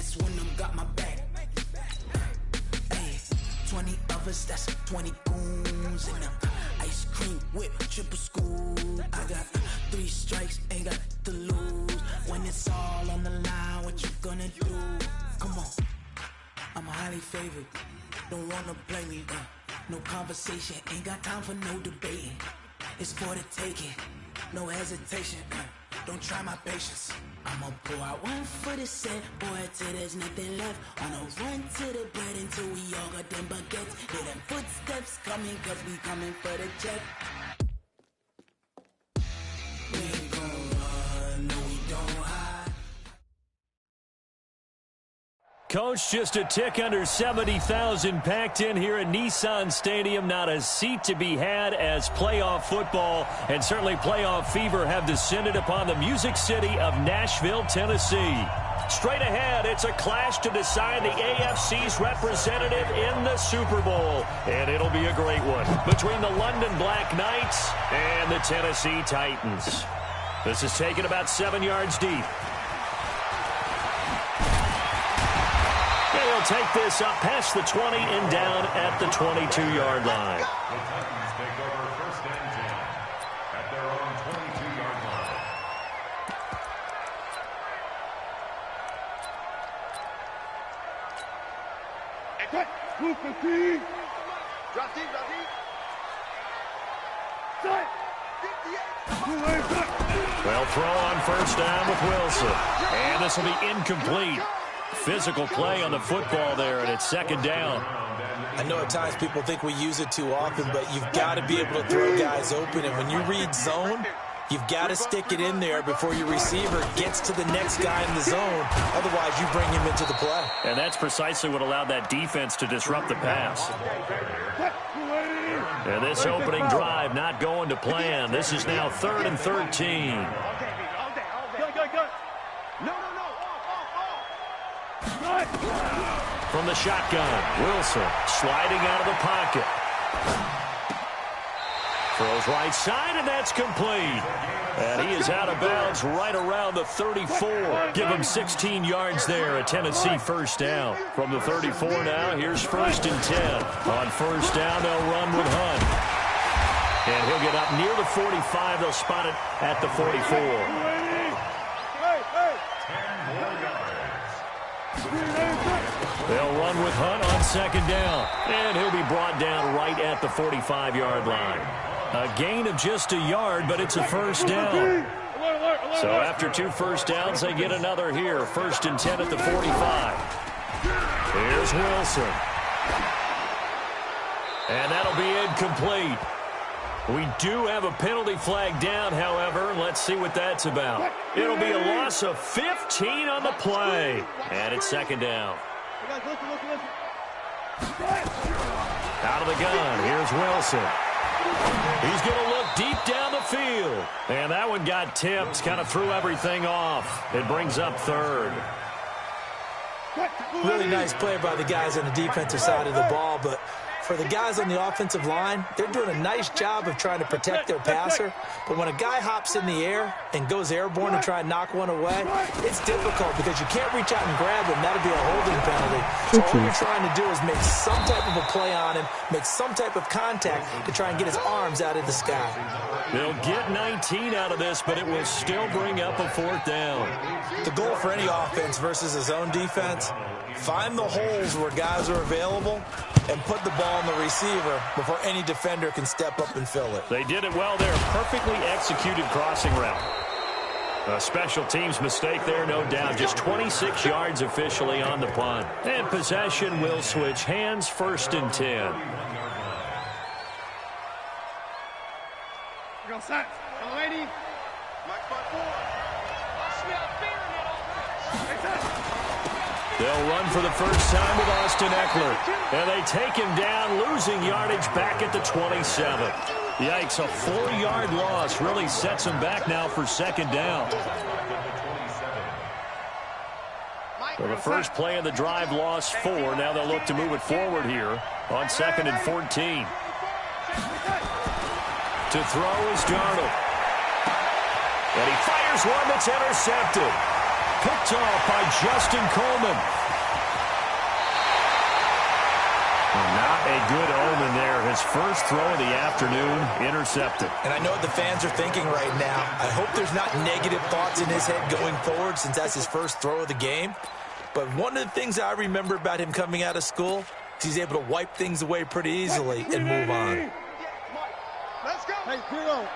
dance when them got my back. Hey, 20 of us, that's 20 goons in them. Ice cream whip, triple scoop. I got 3 strikes, ain't got to lose. When it's all on the line, what you gonna do? Come on, I'm highly favored. Don't wanna play me, no conversation, ain't got time for no debating. It's for the taking, no hesitation. Don't try my patience. I'ma pour out one for the set, boy, till there's nothing left. On a run to the bread until we all got them baguettes. Hear them footsteps coming, cause we coming for the check. We ain't gon' run, no we don't hide. Coach, just a tick under 70,000 packed in here at Nissan Stadium. Not a seat to be had as playoff football and certainly playoff fever have descended upon the Music City of Nashville, Tennessee. Straight ahead, it's a clash to decide the AFC's representative in the Super Bowl. And it'll be a great one between the London Black Knights and the Tennessee Titans. This is taken about 7 yards deep. They'll take this up past the 20 and down at the 22-yard line. The Titans take over first and 10 at their own 22-yard line. Well, throw on first down with Wilson. And this will be incomplete. Physical play on the football there, and it's second down. I know at times people think we use it too often, but you've got to be able to throw guys open. And when you read zone, you've got to stick it in there before your receiver gets to the next guy in the zone. Otherwise, you bring him into the play. And that's precisely what allowed that defense to disrupt the pass. And this opening drive not going to plan. This is now 3rd and 13. From the shotgun, Wilson sliding out of the pocket. Throws right side, and that's complete. And he is out of bounds right around the 34. Give him 16 yards there, a Tennessee first down. From the 34 now, here's 1st and 10. On first down, they'll run with Hunt. And he'll get up near the 45. They'll spot it at the 44. They'll run with Hunt on second down. And he'll be brought down right at the 45-yard line. A gain of just a yard, but it's a first down. So after 2 first downs, they get another here. 1st and 10 at the 45. Here's Wilson. And that'll be incomplete. We do have a penalty flag down, however. Let's see what that's about. It'll be a loss of 15 on the play. And it's second down. Out of the gun, here's Wilson. He's going to look deep down the field. And that one got tipped, kind of threw everything off. It brings up 3rd. Really nice play by the guys on the defensive side of the ball, but for the guys on the offensive line, they're doing a nice job of trying to protect their passer. But when a guy hops in the air and goes airborne to try and knock one away, it's difficult because you can't reach out and grab him. That'll be a holding penalty. So all you're trying to do is make some type of a play on him, make some type of contact to try and get his arms out of the sky. They'll get 19 out of this, but it will still bring up a 4th down. The goal for any offense versus a zone defense, find the holes where guys are available and put the ball on the receiver before any defender can step up and fill it. They did it well there. Perfectly executed crossing route. A special teams mistake there, no doubt. Just 26 yards officially on the punt. And possession will switch hands, 1st and 10. They'll run for the first time with Austin Eckler. And they take him down, losing yardage back at the 27. Yikes, a 4-yard loss really sets him back now for second down. So the first play of the drive lost 4. Now they'll look to move it forward here on 2nd and 14. To throw is Darnold. And he fires one that's intercepted. Picked off by Justin Coleman. Well, not a good omen there. His first throw of the afternoon intercepted. And I know what the fans are thinking right now. I hope there's not negative thoughts in his head going forward since that's his first throw of the game. But one of the things I remember about him coming out of school is he's able to wipe things away pretty easily and move on. Let's go. Hey, zero.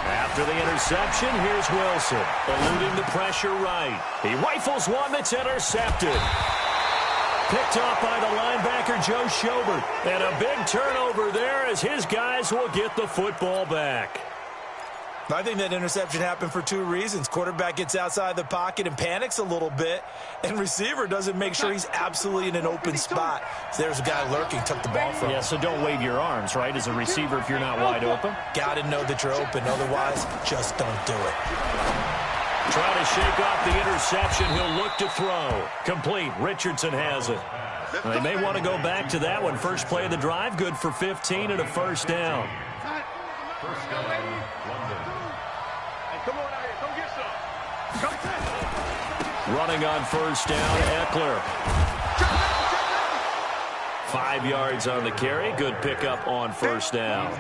After the interception, here's Wilson, eluding the pressure right. He rifles one that's intercepted. Picked off by the linebacker, Joe Schobert. And a big turnover there as his guys will get the football back. I think that interception happened for two reasons. Quarterback gets outside the pocket and panics a little bit, and receiver doesn't make sure he's absolutely in an open spot. So there's a guy lurking, took the ball from him. Yeah, so don't wave your arms, right, as a receiver if you're not wide open. Got to know that you're open. Otherwise, just don't do it. Trying to shake off the interception. He'll look to throw. Complete. Richardson has it. They may want to go back to that one. First play of the drive, good for 15 and a first down. First down, London. Come on out here. Come get some. Running on first down, Eckler. 5 yards on the carry. Good pickup on first down.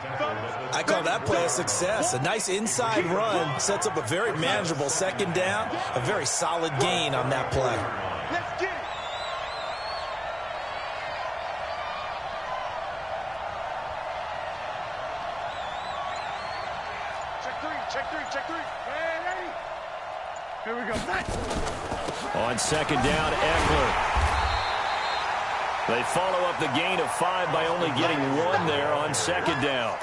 I call that play a success. A nice inside run sets up a very manageable second down. A very solid gain on that play. Let's get it. Check three. Hey. Here we go. On second down, Eckler. They follow up the gain of 5 by only getting 1 there on second down.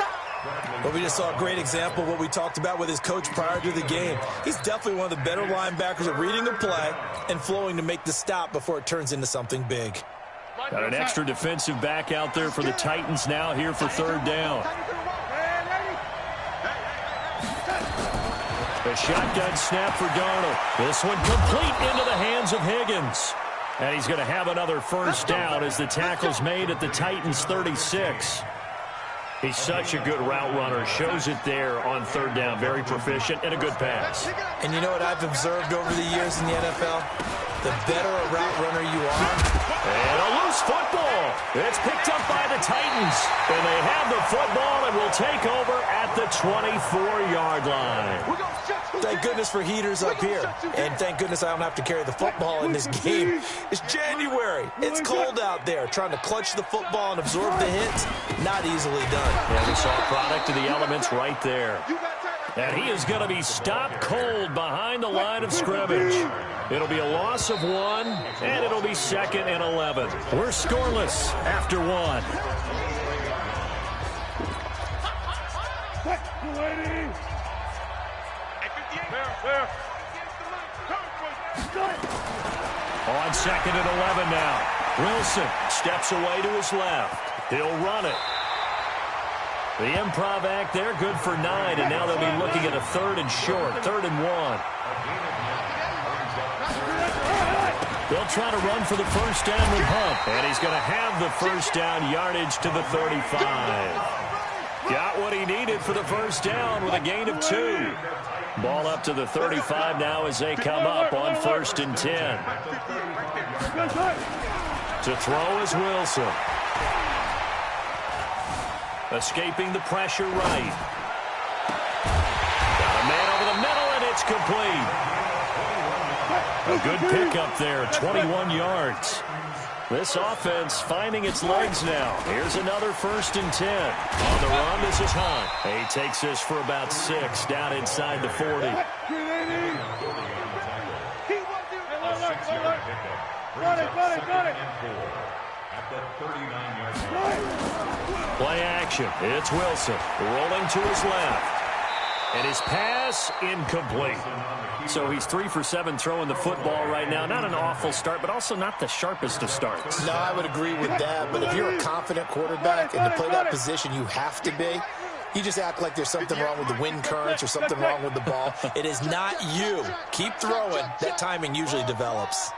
Well, we just saw a great example of what we talked about with his coach prior to the game. He's definitely one of the better linebackers at reading the play and flowing to make the stop before it turns into something big. Got an extra defensive back out there for the Titans now here for third down. The shotgun snap for Darnold. This one complete into the hands of Higgins. And he's going to have another first down as the tackle's made at the Titans' 36. He's such a good route runner. Shows it there on third down. Very proficient and a good pass. And you know what I've observed over the years in the NFL? The better a route runner you are. And a loose football. It's picked up by the Titans. And they have the football and will take over at the 24-yard line. Thank goodness for heaters up here. And thank goodness I don't have to carry the football in this game. It's January. It's cold out there. Trying to clutch the football and absorb the hits, not easily done. Yeah, we saw a product of the elements right there. And he is going to be stopped cold behind the line of scrimmage. It'll be a loss of 1, and it'll be 2nd and 11. We're scoreless after 1. On 2nd and 11 now. Wilson steps away to his left. He'll run it. The improv act there, good for 9, and now they'll be looking at a 3rd and short, 3rd and 1. They'll try to run for the first down with Hunt, and he's going to have the first down yardage to the 35. Got what he needed for the first down with a gain of 2. Ball up to the 35 now as they come up on 1st and 10. To throw is Wilson. Escaping the pressure right. Got a man over the middle, and it's complete. A good pickup there, 21 yards. This offense finding its legs now. Here's another 1st and 10. On the run, this is Hunt. He takes this for about 6 down inside the 40. Play action. It's Wilson rolling to his left. And his pass incomplete. So he's 3 for 7 throwing the football right now. Not an awful start, but also not the sharpest of starts. No, I would agree with that. But if you're a confident quarterback and to play that position, you have to be. You just act like there's something wrong with the wind currents or something wrong with the ball. It is not you. Keep throwing. That timing usually develops.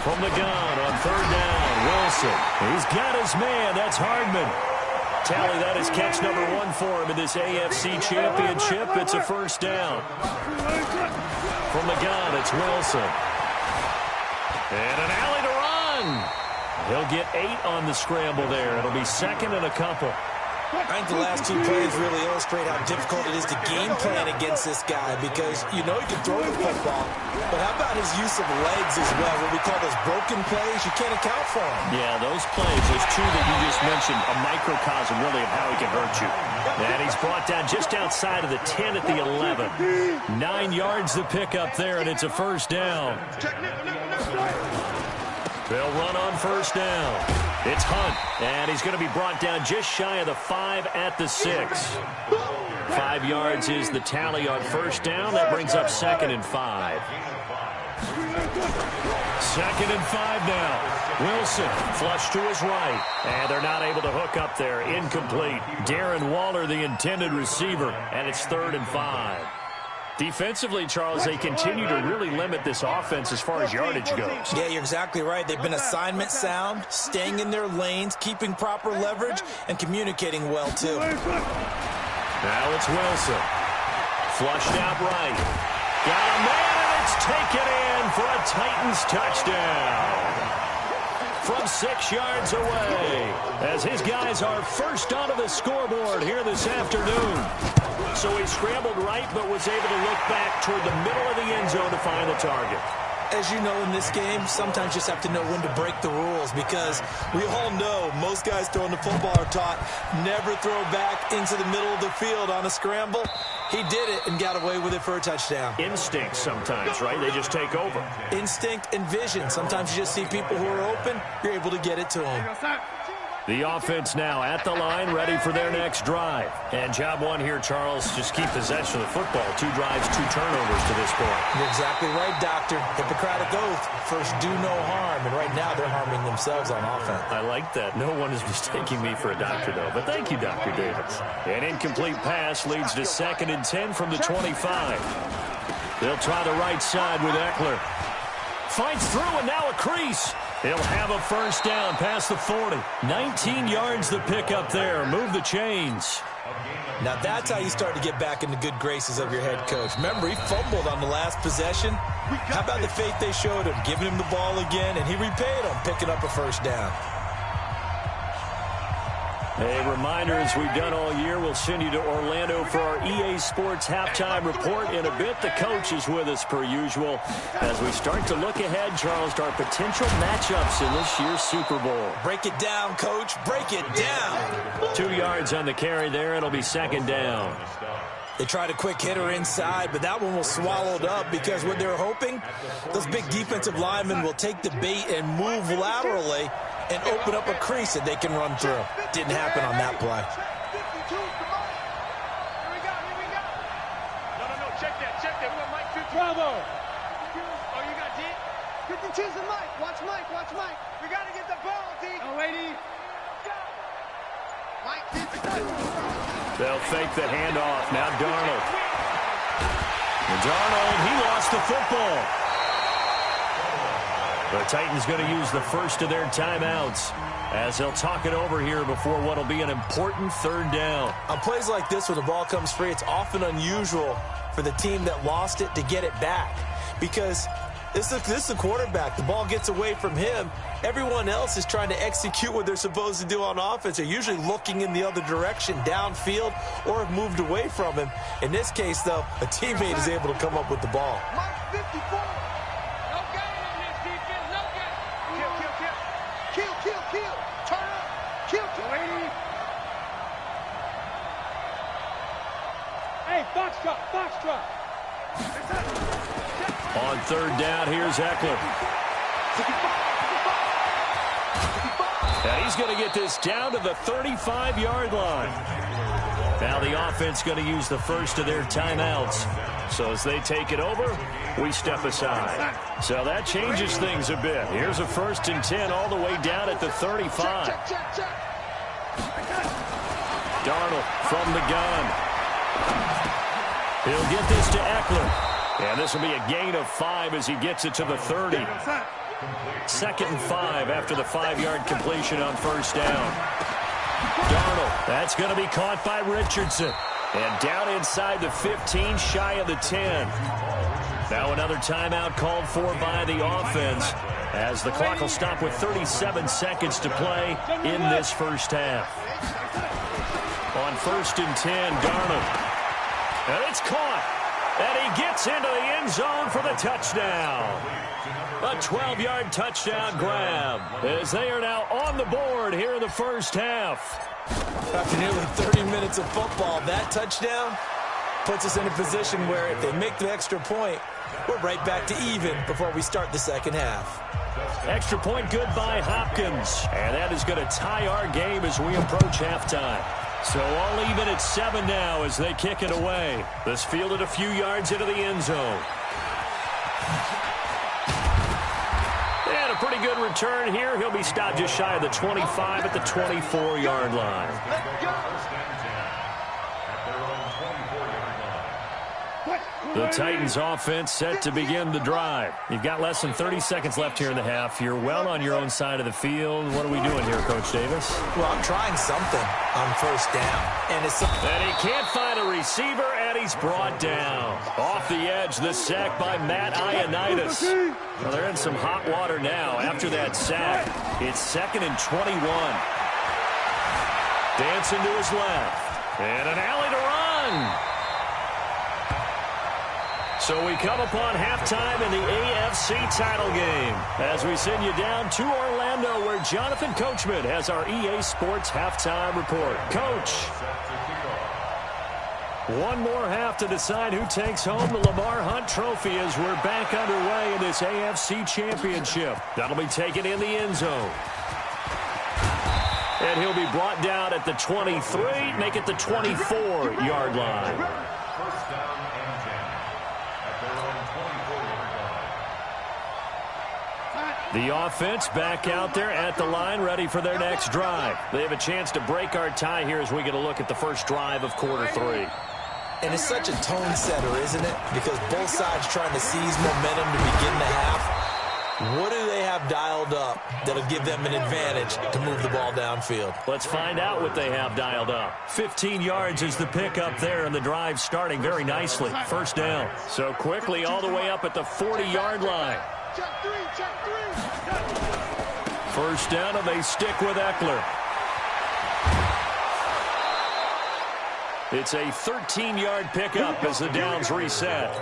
From the gun on 3rd down, Wilson. He's got his man. That's Hardman. Tally, that is catch number 1 for him in this AFC Championship. It's a first down. From the gun, it's Wilson. And an alley to run. He'll get 8 on the scramble there. It'll be second and a couple. I think the last 2 plays really illustrate how difficult it is to game plan against this guy because you know he can throw the football, but how about his use of legs as well? What we call those broken plays, you can't account for them. Yeah, those plays, those 2 that you just mentioned, a microcosm really of how he can hurt you. And he's brought down just outside of the 10 at the 11. 9 yards to pick up there, and it's a first down. They'll run on first down. It's Hunt, and he's going to be brought down just shy of the 5 at the 6. 5 yards is the tally on first down. That brings up second and 5. Second and 5 now. Wilson flush to his right, and they're not able to hook up there. Incomplete. Darren Waller, the intended receiver, and it's 3rd and 5. Defensively, Charles, they continue to really limit this offense as far as yardage goes. Yeah, you're exactly right. They've been assignment sound, staying in their lanes, keeping proper leverage, and communicating well, too. Now it's Wilson. Flushed out right. Got a man, and it's taken in for a Titans touchdown. From 6 yards away, as his guys are first onto the scoreboard here this afternoon. So he scrambled right, but was able to look back toward the middle of the end zone to find the target. As you know, in this game, sometimes you just have to know when to break the rules because we all know most guys throwing the football are taught never throw back into the middle of the field on a scramble. He did it and got away with it for a touchdown. Instinct sometimes, right? They just take over. Instinct and vision. Sometimes you just see people who are open, you're able to get it to them. The offense now at the line, ready for their next drive. And job 1 here, Charles, just keep possession of the football. 2 drives, 2 turnovers to this point. You're exactly right, Doctor. Hippocratic oath. First, do no harm. And right now, they're harming themselves on offense. I like that. No one is mistaking me for a doctor, though. But thank you, Dr. Davis. An incomplete pass leads to 2nd and 10 from the 25. They'll try the right side with Eckler. Finds through, and now a crease. He'll have a first down past the 40. 19 yards to pick up there. Move the chains. Now that's how you start to get back in the good graces of your head coach. Remember, he fumbled on the last possession. How about the faith they showed him, giving him the ball again, and he repaid them, picking up a first down. A reminder, as we've done all year, we'll send you to Orlando for our EA Sports halftime report. In a bit, the coach is with us per usual as we start to look ahead, Charles, to our potential matchups in this year's Super Bowl. Break it down, Coach. Break it down. 2 yards on the carry there. It'll be second down. They tried a quick hitter inside, but that one was swallowed up because what they're hoping, those big defensive linemen will take the bait and move laterally and open up a crease that they can run through. Didn't happen on that play. No, check that. We want Mike 52. Bravo. Oh, you got D? 52's the Mike. Watch Mike. We got to get the ball, D. Oh, lady. Mike 52. They'll fake the handoff. Now Darnold. And Darnold, he lost the football. The Titans going to use the first of their timeouts as they'll talk it over here before what will be an important 3rd down. On plays like this, when the ball comes free, it's often unusual for the team that lost it to get it back because this is the quarterback. The ball gets away from him. Everyone else is trying to execute what they're supposed to do on offense. They're usually looking in the other direction, downfield, or have moved away from him. In this case, though, a teammate is able to come up with the ball. Mike 54. Kill. Turn up. Kill. Hey, Foxtrot. On 3rd down, here's Eckler. And he's going to get this down to the 35-yard line. Now the offense going to use the first of their timeouts. So as they take it over, we step aside. So that changes things a bit. Here's a 1st and 10 all the way down at the 35. Darnold from the gun. He'll get this to Eckler. And this will be a gain of 5 as he gets it to the 30. 2nd and 5 after the 5-yard completion on first down. Darnold. That's going to be caught by Richardson. And down inside the 15, shy of the 10. Now another timeout called for by the offense, as the clock will stop with 37 seconds to play in this first half. On 1st and 10, Darnold. And it's caught. And he gets into the end zone for the touchdown. A 12-yard touchdown grab, as they are now on the board here in the first half. After nearly 30 minutes of football, that touchdown puts us in a position where if they make the extra point, we're right back to even before we start the second half. Extra point good by Hopkins. And that is going to tie our game as we approach halftime. So all even at 7 now as they kick it away. This fielded a few yards into the end zone. And a pretty good return here. He'll be stopped just shy of the 25 at the 24-yard line. The Titans offense set to begin the drive. You've got less than 30 seconds left here in the half. You're well on your own side of the field. What are we doing here, Coach Davis? Well, I'm trying something on first down. And he can't find a receiver, and he's brought down. Off the edge, the sack by Matt Ioannidis. Well, they're in some hot water now after that sack. It's 2nd and 21. Dancing to his left. And an alley to run. So we come upon halftime in the AFC title game as we send you down to Orlando, where Jonathan Coachman has our EA Sports halftime report. Coach, one more half to decide who takes home the Lamar Hunt Trophy as we're back underway in this AFC Championship. That'll be taken in the end zone. And he'll be brought down at the 23, make it the 24-yard line. The offense back out there at the line, ready for their next drive. They have a chance to break our tie here as we get a look at the first drive of quarter 3. And it's such a tone setter, isn't it? Because both sides trying to seize momentum to begin the half. What do they have dialed up that'll give them an advantage to move the ball downfield? Let's find out what they have dialed up. 15 yards is the pickup there, and the drive starting very nicely. First down. So quickly all the way up at the 40-yard line. First down, and they stick with Eckler. It's a 13-yard pickup as the downs reset.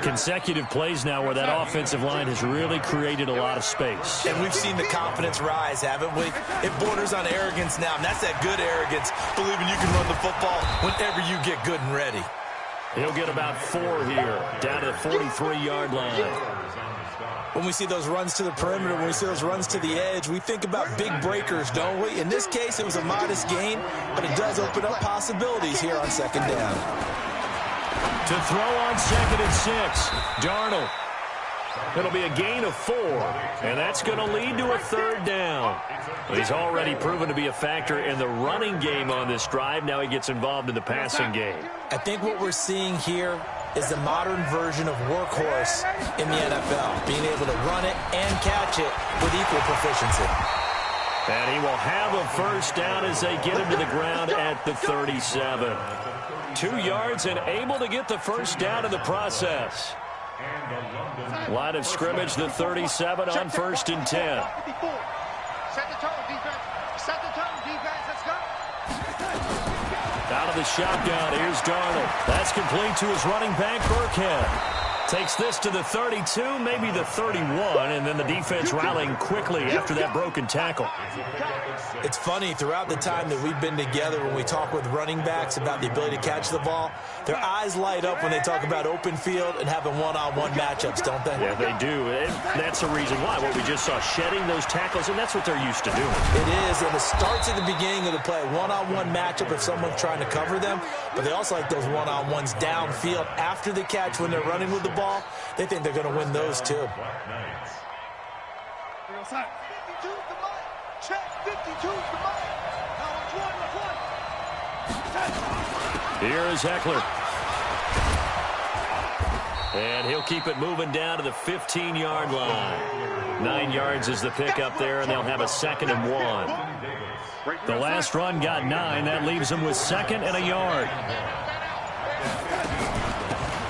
Consecutive plays now where that offensive line has really created a lot of space. And we've seen the confidence rise, haven't we? It borders on arrogance now, and that's that good arrogance, believing you can run the football whenever you get good and ready. He'll get about 4 here, down to the 43-yard line. When we see those runs to the perimeter, when we see those runs to the edge, we think about big breakers, don't we? In this case, it was a modest gain, but it does open up possibilities here on second down. To throw on 2nd and 6, Darnold. It'll be a gain of 4, and that's going to lead to a third down. He's already proven to be a factor in the running game on this drive. Now he gets involved in the passing game. I think what we're seeing here is the modern version of workhorse in the NFL, being able to run it and catch it with equal proficiency. And he will have a first down as they get him to the ground at the 37. 2 yards and able to get the first down in the process. Line of scrimmage, the 37 on 1st and 10. Set the tone, defense. Set the tone, defense. Let's go. Out of the shotgun, here's Darnold. That's complete to his running back, Burkhead. Takes this to the 32, maybe the 31, and then the defense rallying quickly after that broken tackle. It's funny, throughout the time that we've been together, when we talk with running backs about the ability to catch the ball, their eyes light up when they talk about open field and having one-on-one matchups, don't they? Yeah, they do. And that's the reason why. What we just saw, shedding those tackles, and that's what they're used to doing. It is, and it starts at the beginning of the play. One-on-one matchup if someone's trying to cover them, but they also like those one-on-ones downfield after the catch when they're running with the ball. They think they're going to win those, too. 52's the mic. Check. 52's the mic. Now watch one. Here is Eckler. And he'll keep it moving down to the 15-yard line. 9 yards is the pickup there, and they'll have a 2nd and 1. The last run got 9. That leaves him with 2nd and a yard.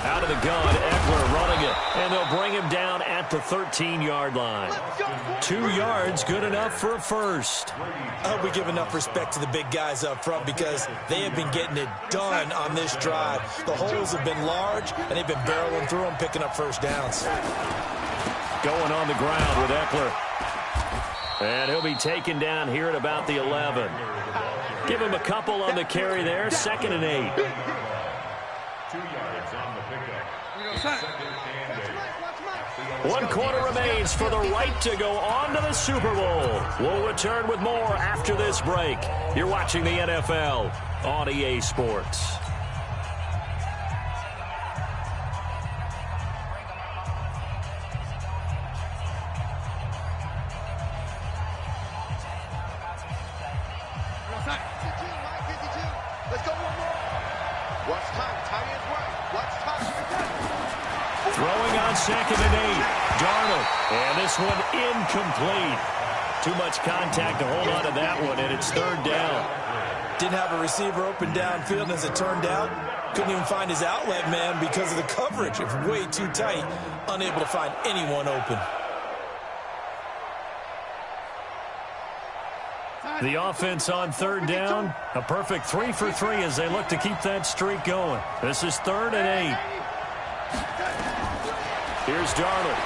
Out of the gun, Eckler running it, and they'll bring him down at the 13-yard line. 2 yards, good enough for a first. I hope we give enough respect to the big guys up front because they have been getting it done on this drive. The holes have been large, and they've been barreling through them, picking up first downs. Going on the ground with Eckler. And he'll be taken down here at about the 11. Give him a couple on the carry there, 2nd and 8. 2 yards on the pickup. 2nd and 8. 1 quarter remains for the right to go on to the Super Bowl. We'll return with more after this break. You're watching the NFL on EA Sports. Throwing on 2nd and 8. Darnold. And this one incomplete. Too much contact to hold on to that one, and it's 3rd down. Didn't have a receiver open downfield, and as it turned out, couldn't even find his outlet man because of the coverage. It was way too tight, unable to find anyone open. The offense on 3rd down. A perfect 3 for 3 as they look to keep that streak going. This is 3rd and 8. Here's Darnold.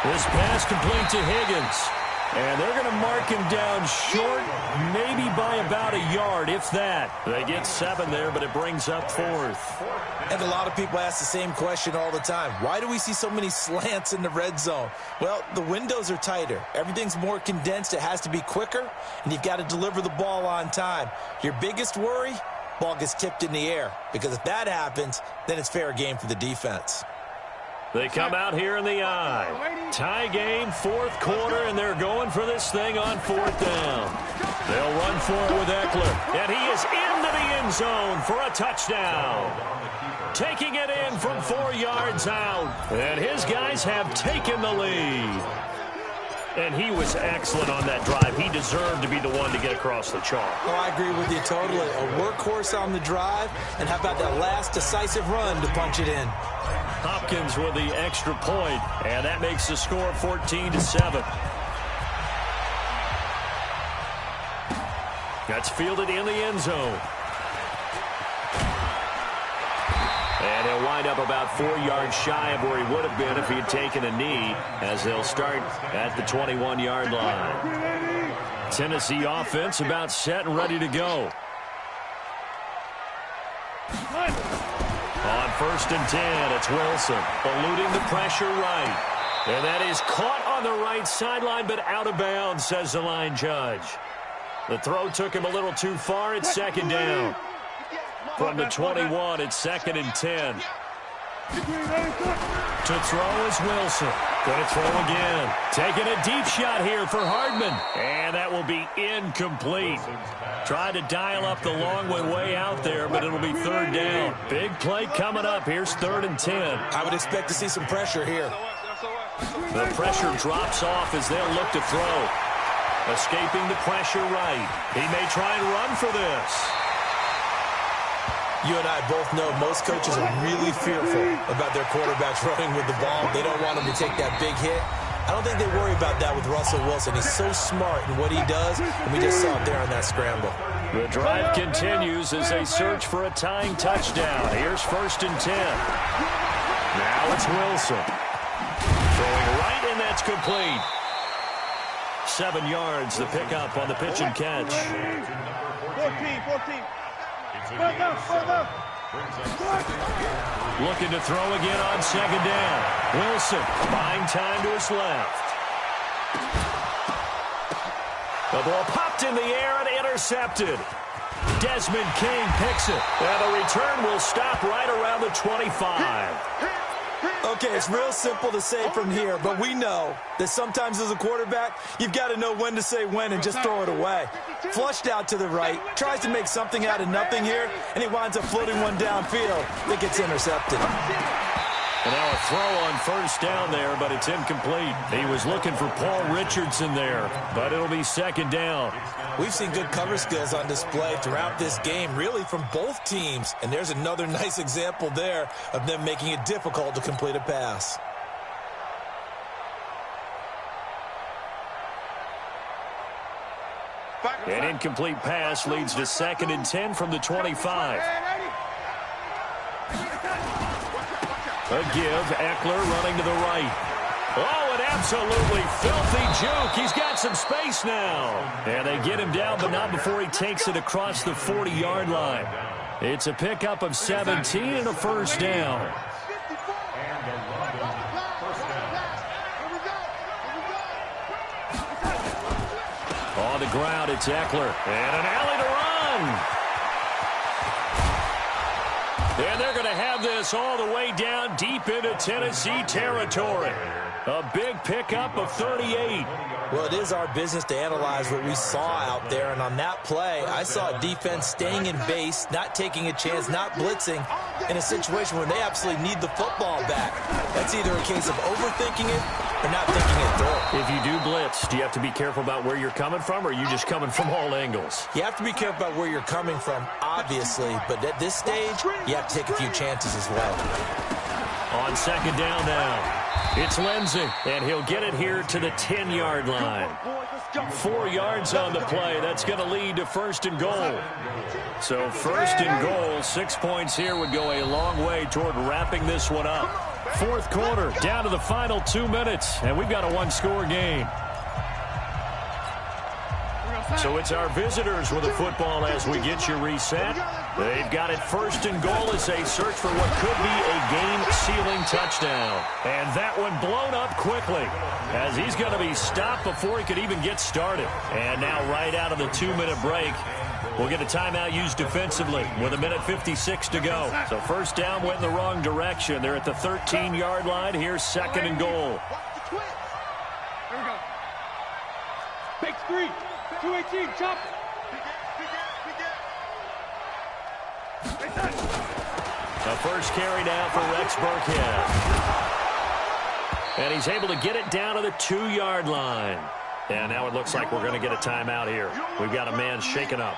This pass complete to Higgins. And they're going to mark him down short, maybe by about a yard, if that. They get 7 there, but it brings up 4th. And a lot of people ask the same question all the time. Why do we see so many slants in the red zone? Well, the windows are tighter. Everything's more condensed. It has to be quicker, and you've got to deliver the ball on time. Your biggest worry, ball gets tipped in the air. Because if that happens, then it's fair game for the defense. They come out here in the eye. Tie game, 4th quarter, and they're going for this thing on 4th down. They'll run for it with Eckler, and he is into the end zone for a touchdown. Taking it in from 4 yards out, and his guys have taken the lead. And he was excellent on that drive. He deserved to be the one to get across the chalk. Oh, I agree with you totally. A workhorse on the drive, and how about that last decisive run to punch it in? Hopkins with the extra point, and that makes the score 14-7. That's fielded in the end zone. And he'll wind up about 4 yards shy of where he would have been if he had taken a knee, as they'll start at the 21-yard line. Tennessee offense about set and ready to go. On 1st and 10, it's Wilson, eluding the pressure right. And that is caught on the right sideline, but out of bounds, says the line judge. The throw took him a little too far. It's 2nd down. From the 21, it's 2nd and 10. To throw is Wilson. Going to throw again. Taking a deep shot here for Hardman. And that will be incomplete. Tried to dial up the long way out there, but it'll be 3rd down. Big play coming up. Here's 3rd and 10. I would expect to see some pressure here. The pressure drops off as they'll look to throw. Escaping the pressure right. He may try and run for this. You and I both know most coaches are really fearful about their quarterbacks running with the ball. They don't want him to take that big hit. I don't think they worry about that with Russell Wilson. He's so smart in what he does, and we just saw it there on that scramble. The drive continues as they search for a tying touchdown. Here's 1st and 10. Now it's Wilson. Throwing right, and that's complete. 7 yards, the pickup on the pitch and catch. 14. Looking to throw again on 2nd down. Wilson buying time to his left. The ball popped in the air and intercepted. Desmond King picks it. And the return will stop right around the 25. Okay, it's real simple to say from here, but we know that sometimes as a quarterback, you've got to know when to say when and just throw it away. Flushed out to the right, tries to make something out of nothing here, and he winds up floating one downfield that gets intercepted. And now a throw on first down there, but it's incomplete. He was looking for Paul Richardson there, but it'll be second down. We've seen good cover skills on display throughout this game, really from both teams. And there's another nice example there of them making it difficult to complete a pass. An incomplete pass leads to 2nd and 10 from the 25. A give, Eckler running to the right. Oh, an absolutely filthy juke. He's got some space now. And they get him down, but not before he takes it across the 40-yard line. It's a pickup of 17 and a first down. On the ground, it's Eckler. And an alley to run. And they're going to have this all the way down deep into Tennessee territory. A big pickup of 38. Well, it is our business to analyze what we saw out there. And on that play, I saw a defense staying in base, not taking a chance, not blitzing in a situation where they absolutely need the football back. That's either a case of overthinking it or not thinking it through. If you do blitz, do you have to be careful about where you're coming from, or are you just coming from all angles? You have to be careful about where you're coming from, obviously. But at this stage, you have to take a few chances as well. On second down now. It's Lindsey, and he'll get it here to the 10-yard line. 4 yards on the play. That's going to lead to 1st and goal. So 1st and goal, 6 points here would go a long way toward wrapping this one up. 4th quarter, down to the final 2 minutes, and we've got a one-score game. So it's our visitors with the football as we get you reset. They've got it 1st and goal as they search for what could be a game-sealing touchdown. And that one blown up quickly as he's going to be stopped before he could even get started. And now right out of the 2-minute break, we'll get a timeout used defensively with 1:56 to go. So first down went in the wrong direction. They're at the 13-yard line. Here's 2nd and goal. Here we go. Big 3. 218, chop. The first carry now for Rex Burkhead. And he's able to get it down to the 2-yard line. And now it looks like we're going to get a timeout here. We've got a man shaken up.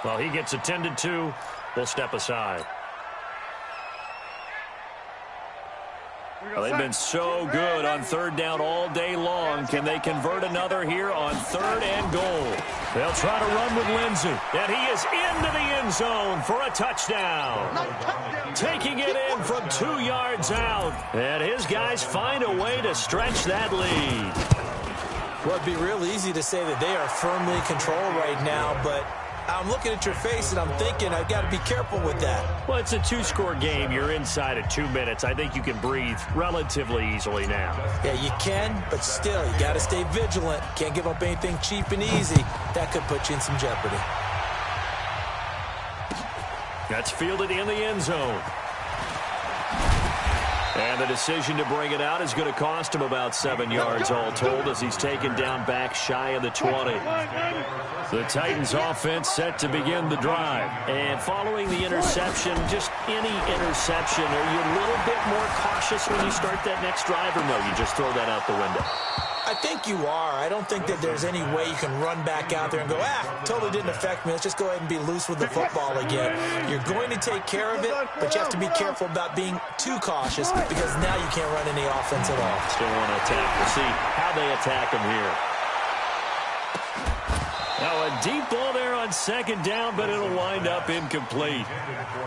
Well, he gets attended to. We'll step aside. Well, they've been so good on 3rd down all day long. Can they convert another here on 3rd and goal? They'll try to run with Lindsey. And he is into the end zone for a touchdown. Taking it in from 2 yards out. And his guys find a way to stretch that lead. Well, it'd be real easy to say that they are firmly in control right now, but I'm looking at your face and I'm thinking I've got to be careful with that. Well, it's a 2-score game. You're inside of 2 minutes. I think you can breathe relatively easily now. Yeah, you can, but still, you got to stay vigilant. Can't give up anything cheap and easy. That could put you in some jeopardy. That's fielded in the end zone. And the decision to bring it out is going to cost him about 7 yards all told as he's taken down back shy of the 20. The Titans offense set to begin the drive. And following the interception, just any interception, are you a little bit more cautious when you start that next drive, or no, you just throw that out the window? I think you are. I don't think that there's any way you can run back out there and go, totally didn't affect me. Let's just go ahead and be loose with the football again. You're going to take care of it, but you have to be careful about being too cautious because now you can't run any offense at all. Still want to attack. We'll see how they attack him here. Now a deep ball there on 2nd down, but it'll wind up incomplete.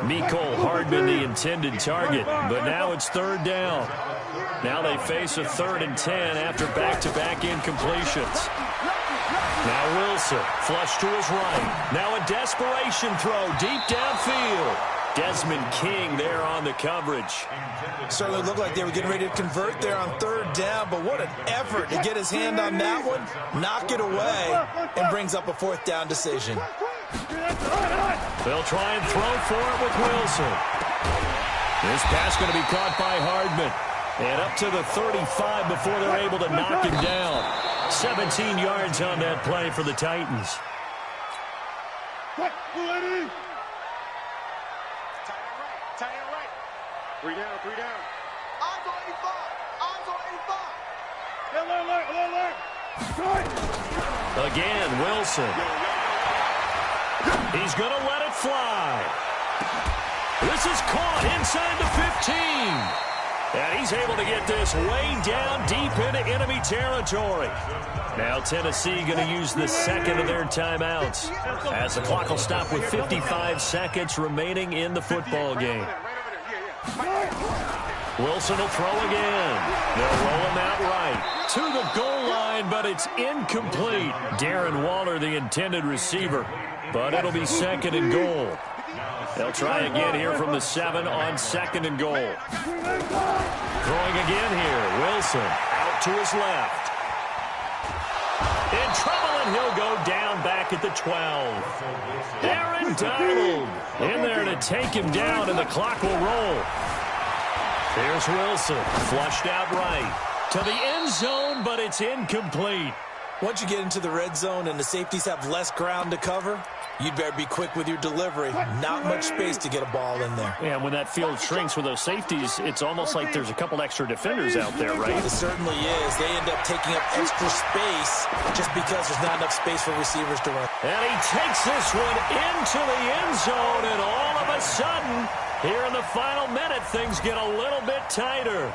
Mecole Hardman the intended target, but now it's 3rd down. Now they face a 3rd and 10 after back-to-back incompletions. Now Wilson, flush to his right. Now a desperation throw deep downfield. Desmond King there on the coverage. Certainly looked like they were getting ready to convert there on 3rd down, but what an effort to get his hand on that one, knock it away, and brings up a 4th down decision. They'll try and throw for it with Wilson. This pass going to be caught by Hardman. And up to the 35 before they're able to knock him down. 17 yards on that play for the Titans. Tight end right. 3 down. Again, Wilson. He's going to let it fly. This is caught inside the 15. And he's able to get this way down deep into enemy territory. Now Tennessee going to use the second of their timeouts as the clock will stop with 55 seconds remaining in the football game. Wilson will throw again. They'll roll him out right to the goal line, but it's incomplete. Darren Waller, the intended receiver, but it'll be second and goal. They'll try again here from the 7 on second and goal. Throwing again here. Wilson out to his left. In trouble, and he'll go down back at the 12. Aaron Donald in there to take him down, and the clock will roll. Here's Wilson, flushed out right to the end zone, but it's incomplete. Once you get into the red zone and the safeties have less ground to cover, you'd better be quick with your delivery. Not much space to get a ball in there. Yeah, when that field shrinks with those safeties, it's almost like there's a couple extra defenders out there, right? It certainly is. They end up taking up extra space just because there's not enough space for receivers to run. And he takes this one into the end zone, and all of a sudden, here in the final minute, things get a little bit tighter.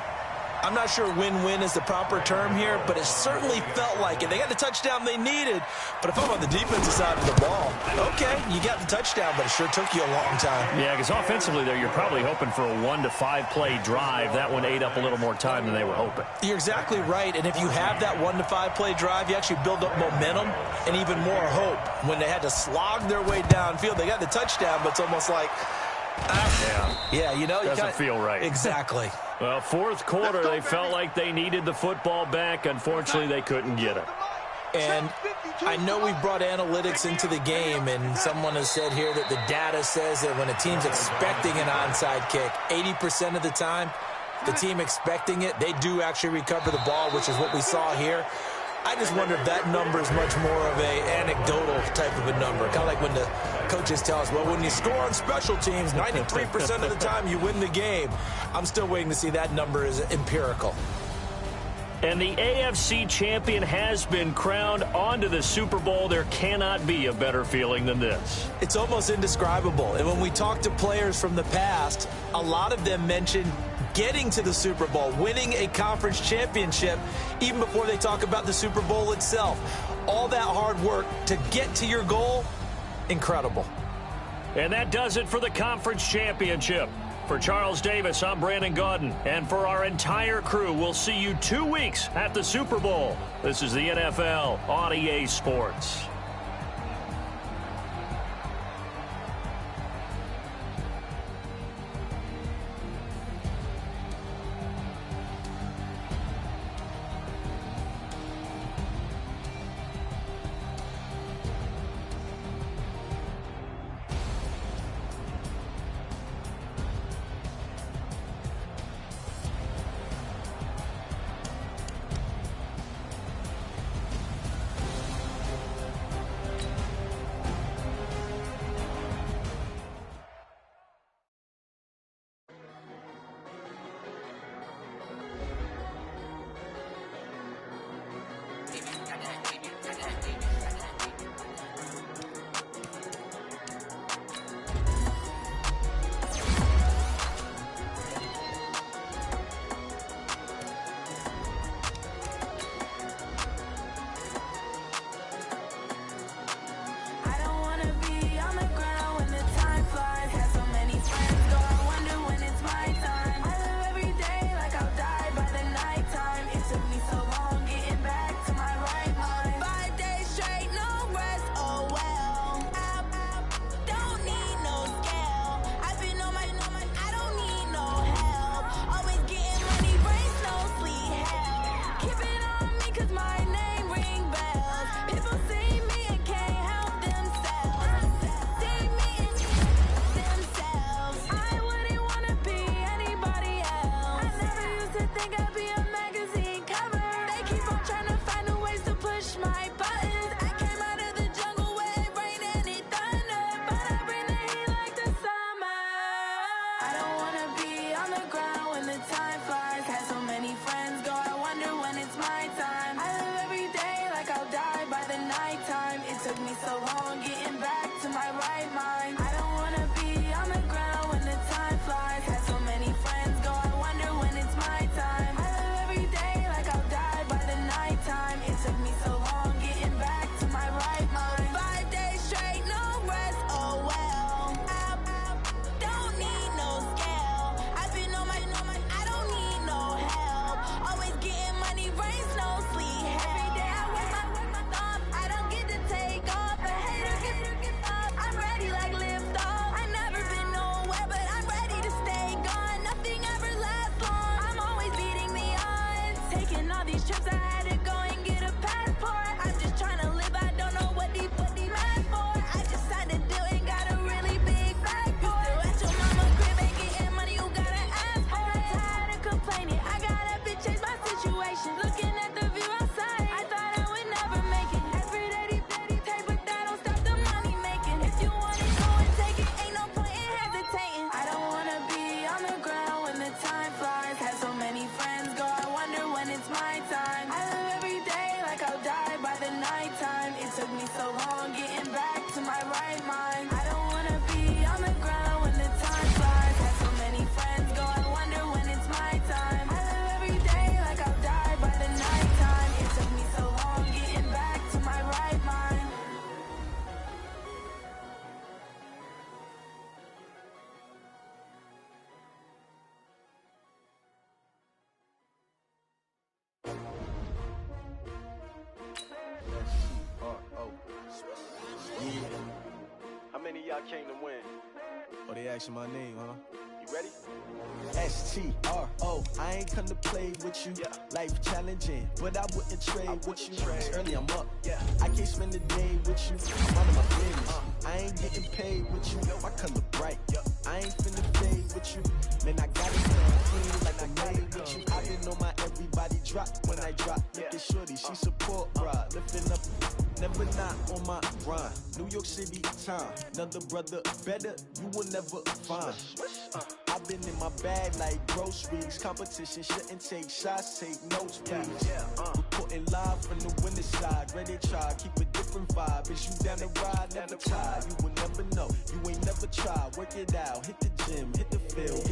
I'm not sure win-win is the proper term here, but it certainly felt like it. They got the touchdown they needed, but if I'm on the defensive side of the ball, okay, you got the touchdown, but it sure took you a long time. Yeah, because offensively there, you're probably hoping for a 1 to 5 play drive. That one ate up a little more time than they were hoping. You're exactly right, and if you have that 1 to 5 play drive, you actually build up momentum and even more hope. When they had to slog their way downfield, they got the touchdown, but it's almost like, yeah, you know, doesn't feel right. Exactly. Well, fourth quarter, they felt like they needed the football back. Unfortunately, they couldn't get it. And I know we've brought analytics into the game, and someone has said here that the data says that when a team's expecting an onside kick, 80% of the time, the team expecting it, they do actually recover the ball, which is what we saw here. I just wonder if that number is much more of a anecdotal type of a number. Kind of like when the coaches tell us, well, when you score on special teams, 93% of the time you win the game. I'm still waiting to see that number is empirical. And the AFC champion has been crowned onto the Super Bowl. There cannot be a better feeling than this. It's almost indescribable. And when we talk to players from the past, a lot of them mention getting to the Super Bowl, winning a conference championship, even before they talk about the Super Bowl itself. All that hard work to get to your goal, incredible. And that does it for the conference championship. For Charles Davis, I'm Brandon Gaudin. And for our entire crew, we'll see you 2 weeks at the Super Bowl. This is the NFL on EA Sports. took me so long getting back to my right mind. I don't wanna be on the ground when the time flies. Had so many friends go, I wonder when it's my time. I live every day like I'll die by the nighttime. It took me so long getting back to my right mind. 5 days straight, no rest, oh well. I don't need no scale. I've been on my, I don't need no help. Always getting money, rains, no sleep. Every day I work my thumb. I don't get to take off. A hater gets off. I'm ready like lift off. I never been nowhere, but I'm ready to stay gone. Nothing ever lasts long. I'm always beating the odds. Taking all these trips, I had to go and get a passport. I'm just trying to live. I don't know what the mad for. I just signed a deal and got a really big bag for it. You still at your mama crib ain't getting money, you gotta ask for it. I'm tired of complaining. I gotta bitch change my situation. Looking at the view outside, I thought I would never make it. Every day they take, but that don't stop the money making. If you want it, go and take it. Ain't no point in hesitating. I don't wanna be on the ground when the time flies. Had so many friends go, I wonder when it's my time. I live every day like I'll die by the nighttime. It took me so long getting back to my right mind. I don't wanna be on the ground when the time flies. Had so many friends go, I wonder when it's my time. I live every day like I'll die by the nighttime. It took me so long getting back to my right mind. How many of y'all came to win? Oh, they asking my name, huh? You ready? STRO, I ain't come to play with you. Yeah. Life challenging, but I wouldn't trade with you. It's early, I'm up. Yeah. I can't spend the day with you. I'm running my business. I ain't getting paid with you. My color bright. I ain't finna fade with you. Man, I got it done clean like I made with you. I been on my everybody drop when I drop. Look at shorty, she support, bruh. Lifting up, never not on my grind. New York City time, another brother better, you will never find. I've been in my bag like groceries. Competition shouldn't take shots, take notes, please. Reporting live from the winning side. Ready to try, keep a different vibe. Is you down the ride, never try. You will never know, you ain't never tried. Work it out, hit the gym, hit the field.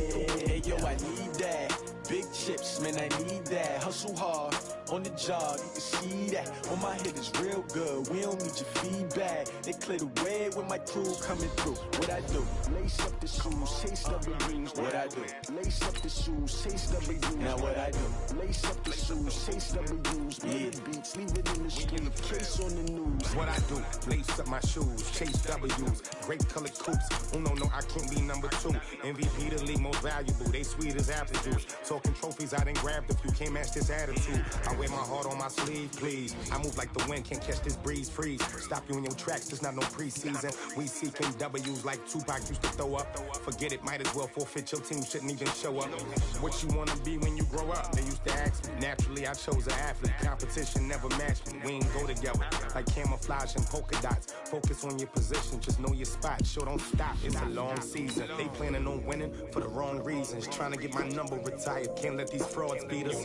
Hey, yo, I need that. Big chips, man, I need that. Hustle hard, on the job, you can see that. On my head is real good, we don't need your feedback. They clear the way with my crew coming through. What I do? Lace up the shoes, chase W's. What I do? Lace up the shoes, chase W's. Now what I do? Lace up the shoes, chase W's. Play the beats, leave it in the street, case on the news. What I do? Lace up my shoes, chase W's. Great colored coops. Oh no, I can't be number 2. MVP the league most valuable. They sweet as apple juice. Talking trophies, I done grabbed a few. Can't match this attitude. I wear my heart on my sleeve, please. I move like the wind, can't catch this breeze, freeze. Stop you in your tracks, there's not no preseason. We seeking W's like Tupac used to throw up. Forget it, might as well forfeit. Your team shouldn't even show up. What you wanna be when you grow up? They used to ask me. Naturally, I chose an athlete. Competition never matched me. We ain't go together like camouflage and polka dots. Focus on your position, just know your spot. Sure, don't stop. It's a long season. They planning on winning for the wrong reasons. Trying to get my number retired. Can't let these frauds beat us.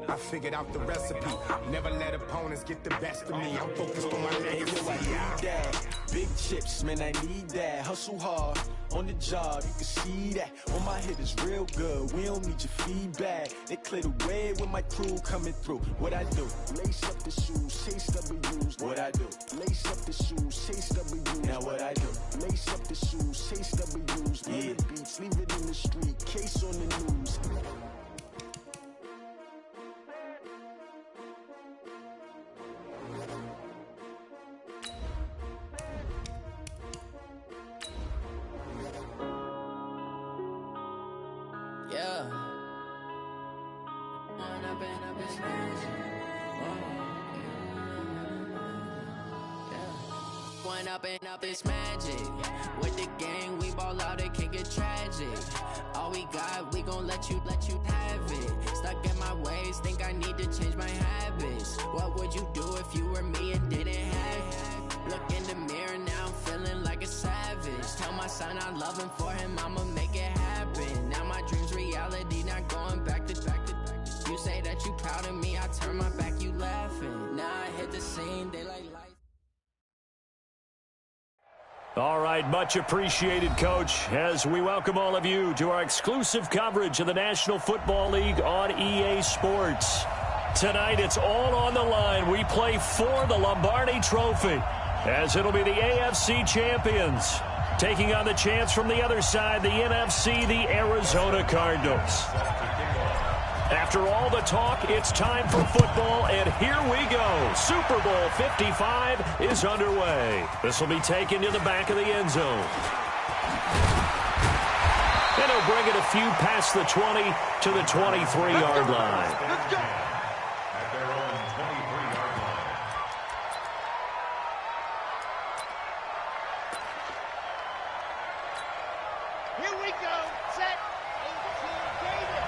I figured out the recipe. Never let opponents get the best of me. I'm focused on my legacy. I need that. Big chips, man, I need that. Hustle hard, on the job, you can see that. On my head is real good, we don't need your feedback. They clear the way with my crew coming through. What I do? Lace up the shoes, chase W's. What I do? Lace up the shoes, chase W's. Now what I do? Lace up the shoes, chase W's. Play the beats, leave it in the street, case on the news. Yeah. One up and up, it's magic. With the gang, we ball out, it can get tragic. All we got, we gon' let you have it. Stuck in my ways, think I need to change my habits. What would you do if you were me and didn't have it? Look in the mirror, now I'm feeling like a savage. Tell my son I love him, for him I'ma make it happen. Now my dream's reality, not going back to. You say that you proud of me, I turn my back, you laughing. Now I hit the scene, they like All right, much appreciated, Coach, as we welcome all of you to our exclusive coverage of the National Football League on EA Sports. Tonight, it's all on the line. We play for the Lombardi Trophy, as it'll be the AFC champions taking on the chance from the other side, the NFC, the Arizona Cardinals. After all the talk, it's time for football, and here we go. Super Bowl 55 is underway. This will be taken to the back of the end zone. And he'll bring it a few past the 20 to the 23-yard line. At their own 23-yard line. Here we go. Set. 18, David.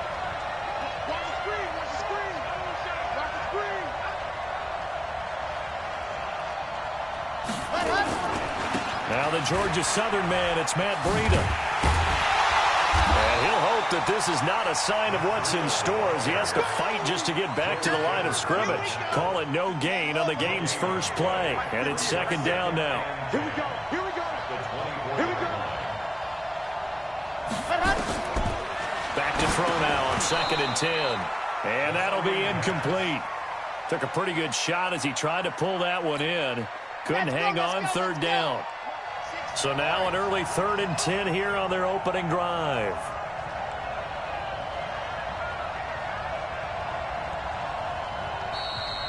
Watch the screen. Watch the screen. Watch the screen. Now the Georgia Southern man, it's Matt Breida. And he'll hope that this is not a sign of what's in store as he has to fight just to get back to the line of scrimmage. Call it no gain on the game's first play. And it's second down now. Here we go. Here we go. Here we go. Back to throw now on 2nd and 10. And that'll be incomplete. Took a pretty good shot as he tried to pull that one in. Couldn't hang on, 3rd down. So now an early 3rd and 10 here on their opening drive.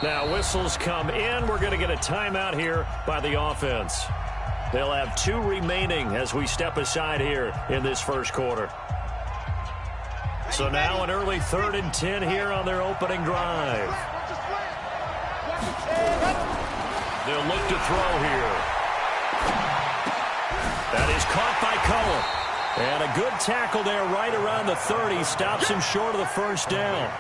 Now whistles come in. We're going to get a timeout here by the offense. They'll have 2 remaining as we step aside here in this first quarter. So now an early 3rd and 10 here on their opening drive. They'll look to throw here. That is caught by Cullen. And a good tackle there right around the 30. Stops him short of the first down.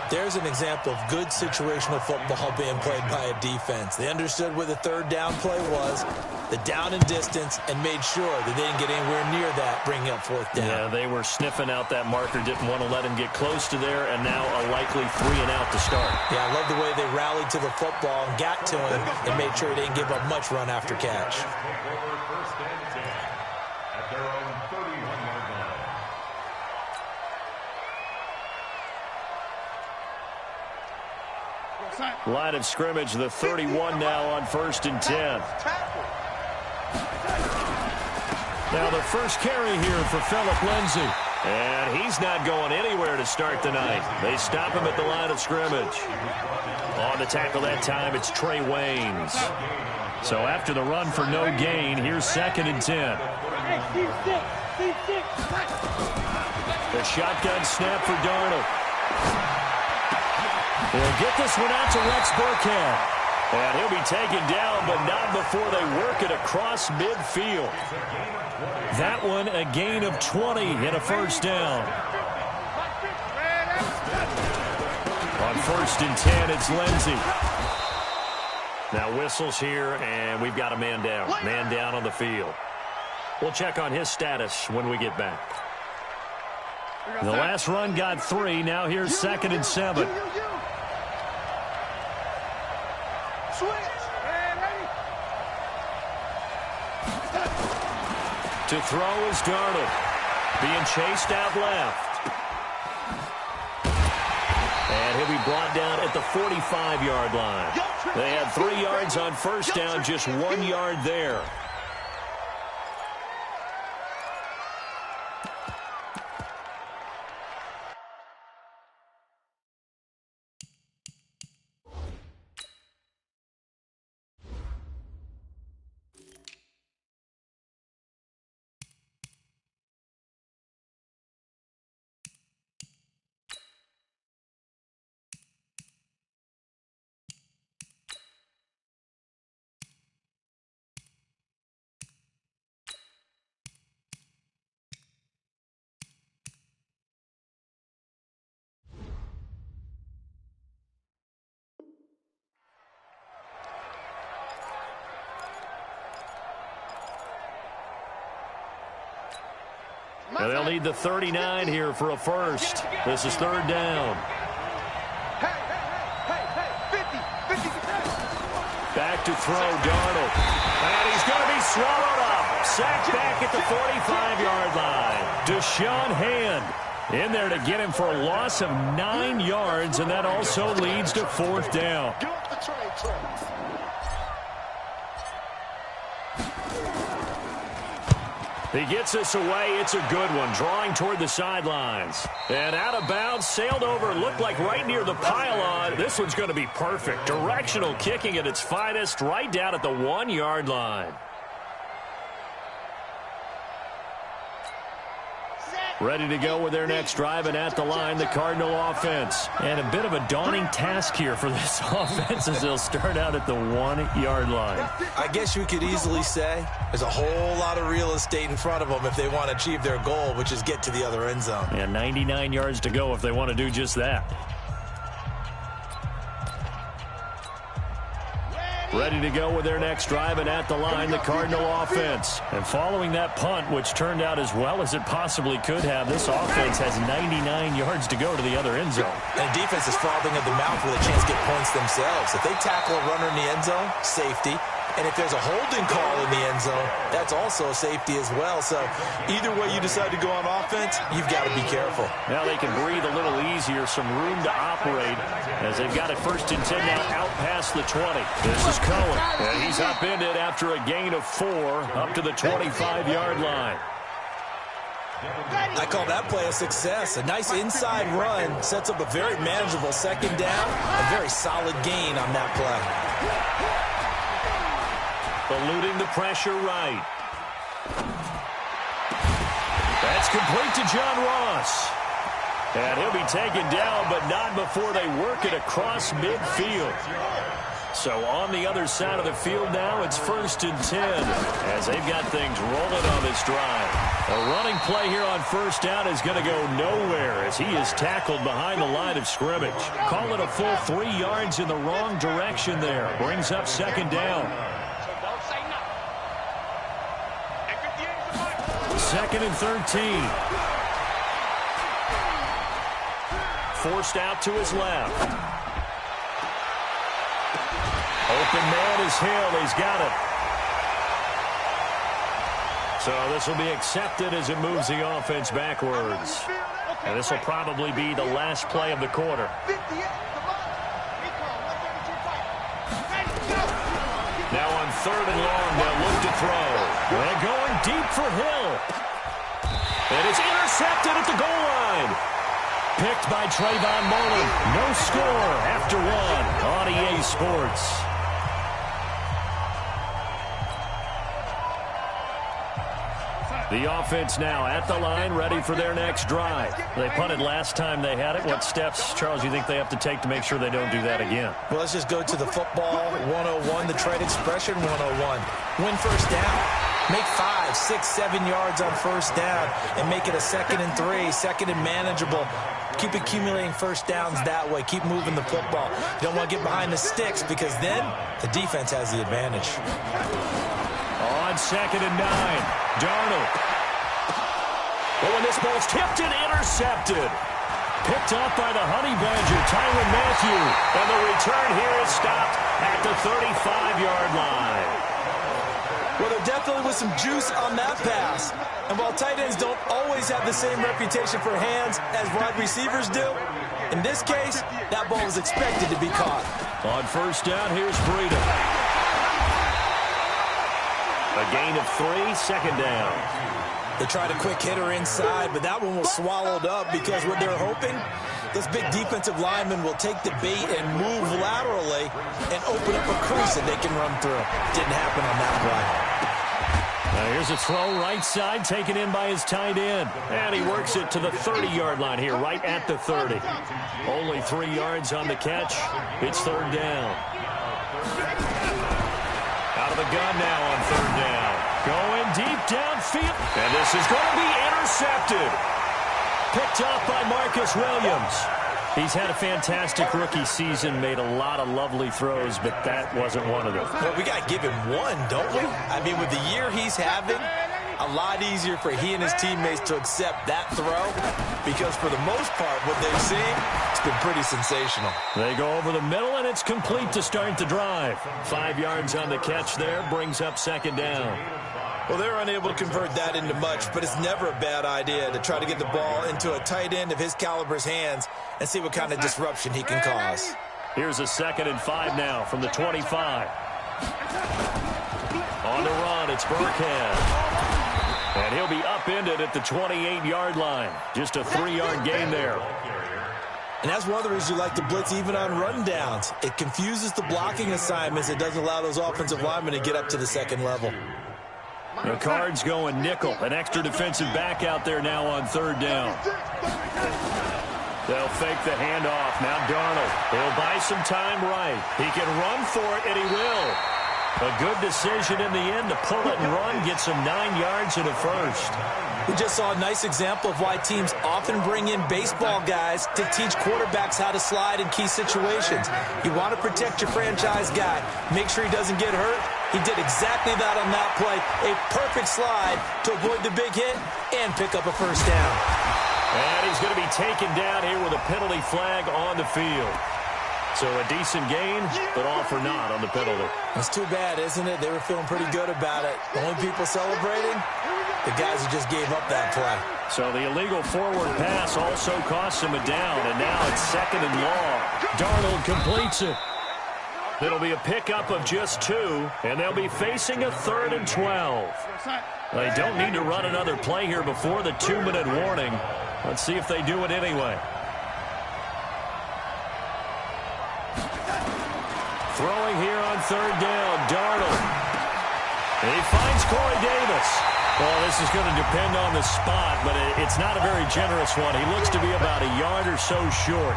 There's an example of good situational football being played by a defense. They understood where the 3rd down play was, the down and distance, and made sure that they didn't get anywhere near that, bringing up 4th down. Yeah, they were sniffing out that marker, didn't want to let him get close to there, and now a likely 3 and out to start. Yeah, I love the way they rallied to the football and got to him and made sure he didn't give up much run after catch. First and 10 at their own 31-yard line. Line of scrimmage, the 31 now on 1st and 10. Now the first carry here for Phillip Lindsay. And he's not going anywhere to start the night. They stop him at the line of scrimmage. On the tackle that time, it's Trey Waynes. So after the run for no gain, here's 2nd and 10. The shotgun snap for Darnold. He'll get this one out to Rex Burkhead. And he'll be taken down, but not before they work it across midfield. That one a gain of 20 and a first down. On 1st and 10, it's Lindsay. Now whistles here, and we've got a man down. Man down on the field. We'll check on his status when we get back. The last run got 3. Now here's 2nd and 7. To throw is Darnold. Being chased out left. And he'll be brought down at the 45-yard line. They had 3 yards on first down, just 1 yard there. And they'll need the 39 here for a first. This is 3rd down. Hey, 50, 50. Back to throw, Darnold. And he's going to be swallowed up. Sacked back at the 45-yard line. Deshaun Hand in there to get him for a loss of 9 yards, and that also leads to 4th down. He gets us away. It's a good one, drawing toward the sidelines. And out of bounds, sailed over, looked like right near the pylon. This one's going to be perfect. Directional kicking at its finest, right down at the 1-yard line. Ready to go with their next drive, and at the line, the Cardinal offense. And a bit of a daunting task here for this offense as they'll start out at the 1-yard line. I guess you could easily say there's a whole lot of real estate in front of them if they want to achieve their goal, which is get to the other end zone. And 99 yards to go if they want to do just that. Ready to go with their next drive, and at the line, the Cardinal offense. And following that punt, which turned out as well as it possibly could have, this offense has 99 yards to go to the other end zone. And the defense is frothing at the mouth with a chance to get points themselves. If they tackle a runner in the end zone, safety. And if there's a holding call in the end zone, that's also a safety as well. So either way you decide to go on offense, you've got to be careful. Now they can breathe a little easier, some room to operate as they've got it 1st and 10 now out past the 20. This is Cohen, and he's upended after a gain of 4 up to the 25-yard line. I call that play a success. A nice inside run sets up a very manageable 2nd down, a very solid gain on that play. Eluding the pressure right. That's complete to John Ross. And he'll be taken down, but not before they work it across midfield. So on the other side of the field now, it's 1st and 10 as they've got things rolling on this drive. A running play here on 1st down is going to go nowhere as he is tackled behind the line of scrimmage. Call it a full 3 yards in the wrong direction there. Brings up 2nd down. 2nd and 13. Forced out to his left. Open man is Hill. He's got it. So this will be accepted as it moves the offense backwards. And this will probably be the last play of the quarter. Now on 3rd and long, they'll look to throw. They're going deep for Hill. And it's intercepted at the goal line. Picked by Trayvon Mullen. No score after 1 on EA Sports. The offense now at the line, ready for their next drive. They punted last time they had it. What steps, Charles, you think they have to take to make sure they don't do that again? Well, let's just go to the football 101, the trade expression 101. Win 1st down. Make 5, 6, 7 yards on 1st down and make it a 2nd and 3, 2nd and manageable. Keep accumulating 1st downs that way. Keep moving the football. You don't want to get behind the sticks because then the defense has the advantage. On 2nd and 9, Darnold. Oh, and this ball's tipped and intercepted. Picked off by the Honey Badger, Tyrann Mathieu. And the return here is stopped at the 35-yard line. Well, there definitely was some juice on that pass. And while tight ends don't always have the same reputation for hands as wide receivers do, in this case, that ball was expected to be caught. On 1st down, here's Breida. A gain of 3, 2nd down. They tried a quick hitter inside, but that one was swallowed up because what they're hoping, this big defensive lineman will take the bait and move laterally and open up a crease that they can run through. Didn't happen on that play. Now here's a throw right side taken in by his tight end. And he works it to the 30-yard line here, right at the 30. Only 3 yards on the catch. It's 3rd down. Out of the gun now on 3rd down. Going deep downfield. And this is going to be intercepted. Picked off by Marcus Williams. He's had a fantastic rookie season, made a lot of lovely throws, but that wasn't one of them. Well, we got to give him one, don't we? I mean, with the year he's having, A lot easier for he and his teammates to accept that throw because for the most part, what they've seen, it's been pretty sensational. They go over the middle, and it's complete to start the drive. 5 yards on the catch there, brings up second down. Well, they're unable to convert that into much, but it's never a bad idea to try to get the ball into a tight end of his caliber's hands and see what kind of disruption he can cause. Here's a 2nd and 5 now from the 25. On the run, it's Burkhead. And he'll be upended at the 28-yard line. Just a 3-yard gain there. And that's one of the reasons you like to blitz even on rundowns. It confuses the blocking assignments. It doesn't allow those offensive linemen to get up to the second level. The Cards going nickel. An extra defensive back out there now on 3rd down. They'll fake the handoff. Now Darnold. He'll buy some time right. He can run for it, and he will. A good decision in the end to pull it and run, get some 9 yards and a first. We just saw a nice example of why teams often bring in baseball guys to teach quarterbacks how to slide in key situations. You want to protect your franchise guy. Make sure he doesn't get hurt. He did exactly that on that play. A perfect slide to avoid the big hit and pick up a first down. And he's going to be taken down here with a penalty flag on the field. So a decent gain, but all for naught on the penalty. It's too bad, isn't it? They were feeling pretty good about it. The only people celebrating, the guys who just gave up that play. So the illegal forward pass also costs him a down, and now it's 2nd and long. Darnold completes it. It'll be a pickup of just 2, and they'll be facing a 3rd and 12. They don't need to run another play here before the 2-minute warning. Let's see if they do it anyway. Throwing here on 3rd down, Darnold. And he finds Corey Davis. Well, this is going to depend on the spot, but it's not a very generous one. He looks to be about a yard or so short.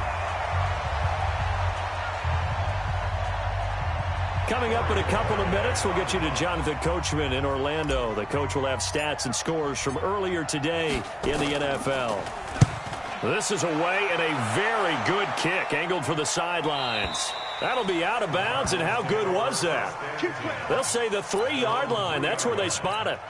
Coming up in a couple of minutes, we'll get you to Jonathan Coachman in Orlando. The coach will have stats and scores from earlier today in the NFL. This is away and a very good kick, angled for the sidelines. That'll be out of bounds, and how good was that? They'll say the 3-yard line. That's where they spot it.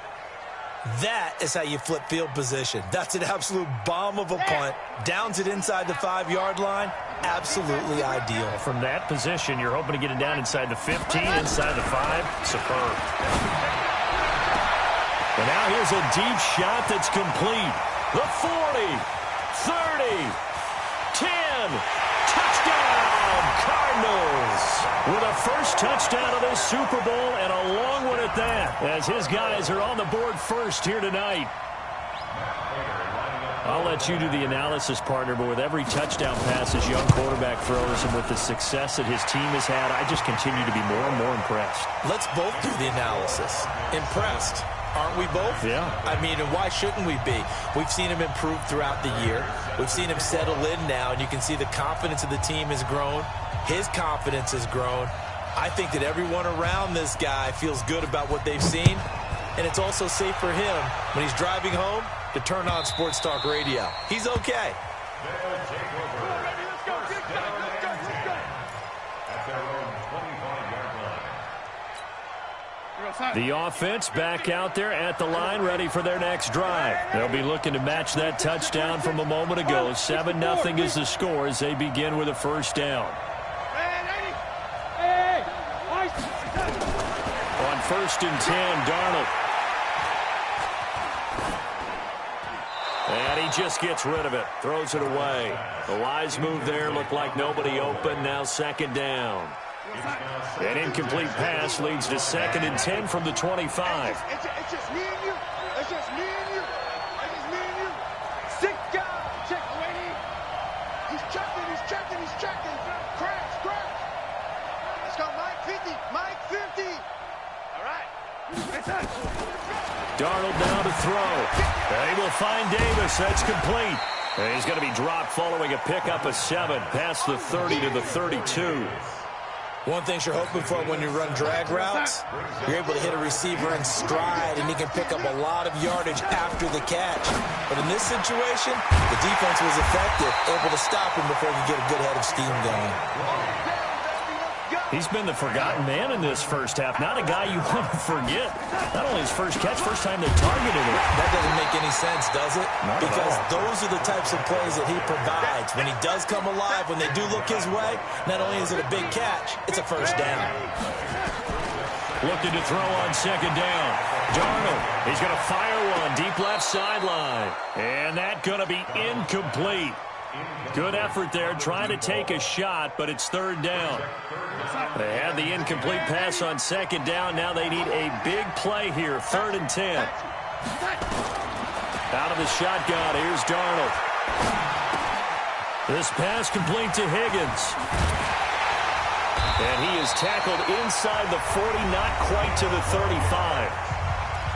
That is how you flip field position. That's an absolute bomb of a punt. Downs it inside the 5-yard line. Absolutely ideal. From that position, you're hoping to get it down inside the 15, inside the 5. Superb. And now here's a deep shot that's complete. The 40, 30, 10. Touchdown, Cardinals. With a first touchdown of this Super Bowl, and a long one at that, as his guys are on the board first here tonight. I'll let you do the analysis, partner, but with every touchdown pass his young quarterback throws and with the success that his team has had, I just continue to be more and more impressed. Let's both do the analysis. Impressed. Aren't we both? Yeah. I mean, and why shouldn't we be? We've seen him improve throughout the year. We've seen him settle in now, and you can see the confidence of the team has grown. His confidence has grown. I think that everyone around this guy feels good about what they've seen, and it's also safe for him when he's driving home to turn on Sports Talk Radio. He's okay. The offense back out there at the line, ready for their next drive. They'll be looking to match that touchdown from a moment ago. 7-0 is the score as they begin with a first down. On 1st and 10, Darnold. And he just gets rid of it, throws it away. The wise move there, looked like nobody open, now 2nd down. An incomplete pass leads to 2nd and 10 from the 25. It's just me and you. It's just me and you. It's just me and you. Sit down. Check, waiting. He's checking. Crash. Let's go, Mike 50. Mike 50. All right. Darnold now to throw. They will find Davis. That's complete. And he's going to be dropped following a pickup of 7 past the 30 to the 32. One thing you're hoping for when you run drag routes, you're able to hit a receiver in stride, and he can pick up a lot of yardage after the catch. But in this situation, the defense was effective, able to stop him before he could get a good head of steam going. He's been the forgotten man in this first half. Not a guy you want to forget. Not only his first catch, first time they targeted him. That doesn't make any sense, does it? Because those are the types of plays that he provides. When he does come alive, when they do look his way, not only is it a big catch, it's a first down. Looking to throw on second down. Darnold, he's going to fire one deep left sideline. And that's going to be incomplete. Good effort there, trying to take a shot, but it's third down. They had the incomplete pass on second down. Now they need a big play here, 3rd and 10. Out of the shotgun, here's Darnold. This pass complete to Higgins. And he is tackled inside the 40, not quite to the 35.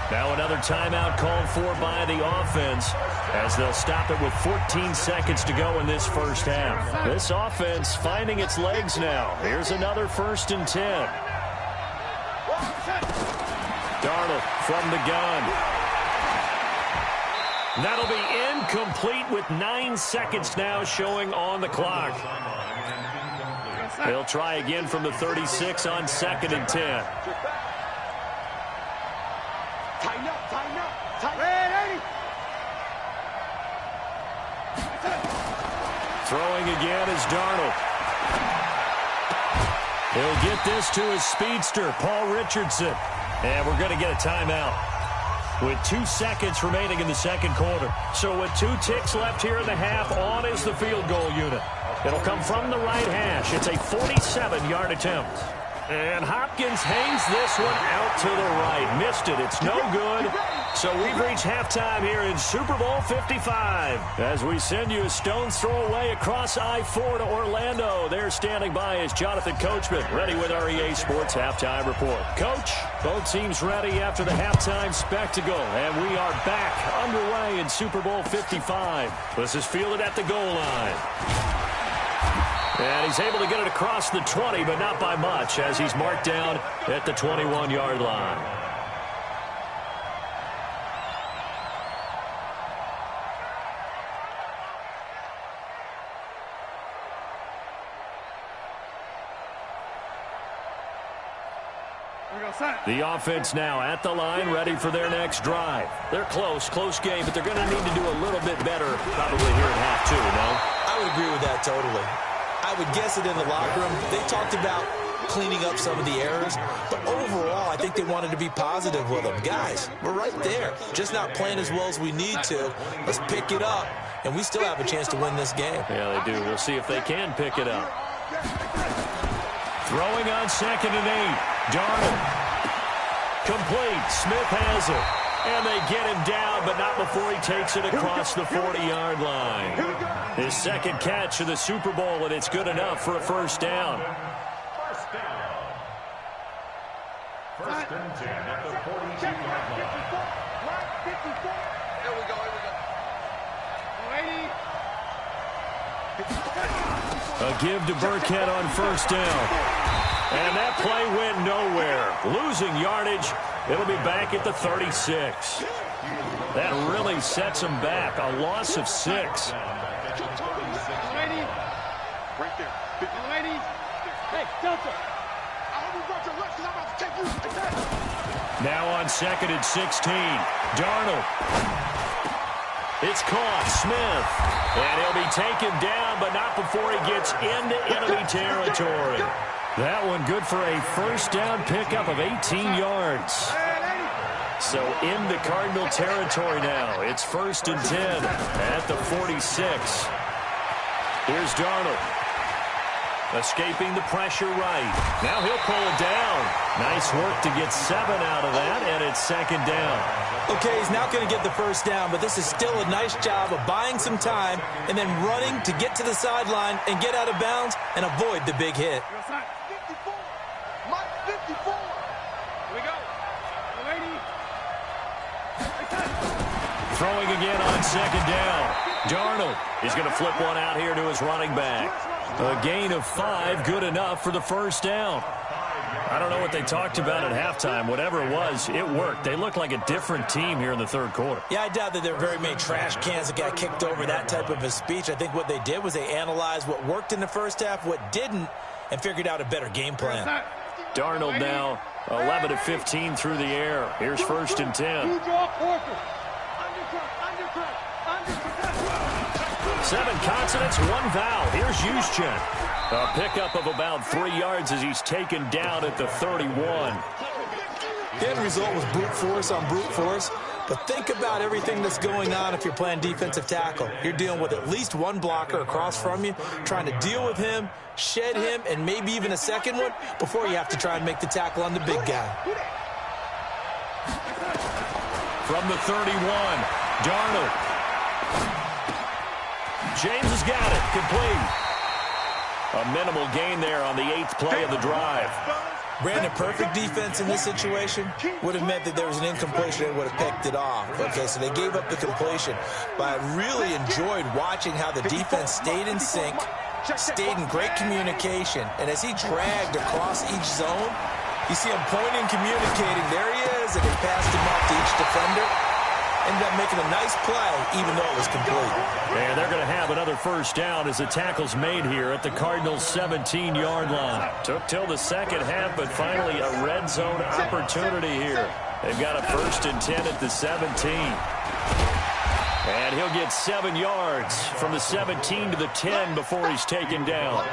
Now another timeout called for by the offense as they'll stop it with 14 seconds to go in this first half. This offense finding its legs now. Here's another 1st and 10. Darnold from the gun. That'll be incomplete with 9 seconds now showing on the clock. They'll try again from the 36 on 2nd and 10. Tighten up, tighten up, tighten up. Throwing again is Darnold. He'll get this to his speedster, Paul Richardson. And we're going to get a timeout with 2 seconds remaining in the second quarter. So with 2 ticks left here in the half, on is the field goal unit. It'll come from the right hash. It's a 47-yard attempt. And Hopkins hangs this one out to the right. Missed it. It's no good. So we've reached halftime here in Super Bowl 55. As we send you a stone's throw away across I-4 to Orlando. There standing by is Jonathan Coachman, ready with our EA Sports Halftime Report. Coach, both teams ready after the halftime spectacle. And we are back underway in Super Bowl 55. This is fielded at the goal line. And he's able to get it across the 20, but not by much, as he's marked down at the 21-yard line. The offense now at the line, ready for their next drive. They're close game, but they're going to need to do a little bit better probably here in half 2, no? I would agree with that totally. I would guess it in the locker room. They talked about cleaning up some of the errors, but overall, I think they wanted to be positive with them. Guys, we're right there, just not playing as well as we need to. Let's pick it up, and we still have a chance to win this game. Yeah, they do. We'll see if they can pick it up. Throwing on 2nd and 8. Darnold. Complete. Smith has it. And they get him down, but not before he takes it across the 40-yard line. His second catch of the Super Bowl, and it's good enough for a first down. First down. 1st and 10 at the 42-yard line. Here we go. A give to Burkhead on first down. And that play went nowhere. Losing yardage. It'll be back at the 36. That really sets them back. A loss of 6. Right there. Hey, Delta. I hope you brought your left because I'm about to take you. Now on 2nd and 16. Darnold. It's caught. Smith. And he'll be taken down, but not before he gets into enemy territory. That one good for a first down pickup of 18 yards. So into Cardinal territory now. It's 1st and 10 at the 46. Here's Darnold. Escaping the pressure right. Now he'll pull it down. Nice work to get 7 out of that, and it's 2nd down. Okay, he's not going to get the first down, but this is still a nice job of buying some time and then running to get to the sideline and get out of bounds and avoid the big hit. 54. Mike 54. Here we go. Throwing again on 2nd down. Darnold. He's going to flip one out here to his running back. A gain of 5, good enough for the first down. I don't know what they talked about at halftime. Whatever it was, it worked. They looked like a different team here in the third quarter. Yeah, I doubt that there are very many trash cans that got kicked over, that type of a speech. I think what they did was they analyzed what worked in the first half, what didn't, and figured out a better game plan. Darnold now 11 of 15 through the air. Here's 1st and 10. 7 consonants, 1 vowel. Here's Juszczyk. A pickup of about 3 yards as he's taken down at the 31. The end result was brute force on brute force. But think about everything that's going on if you're playing defensive tackle. You're dealing with at least one blocker across from you, trying to deal with him, shed him, and maybe even a second one before you have to try and make the tackle on the big guy. From the 31, Darnold. James has got it, complete. A minimal gain there on the 8th play of the drive. Brandon, perfect defense in this situation would have meant that there was an incompletion and would have picked it off. Okay, so they gave up the completion. But I really enjoyed watching how the defense stayed in sync, stayed in great communication, and as he dragged across each zone, you see him pointing, communicating. There he is, and he passed him off to each defender. Ended up making a nice play, even though it was complete. And they're going to have another 1st down as the tackle's made here at the Cardinals' 17-yard line. Took till the second half, but finally a red zone opportunity here. They've got a 1st and 10 at the 17. And he'll get 7 yards from the 17 to the 10 before he's taken down.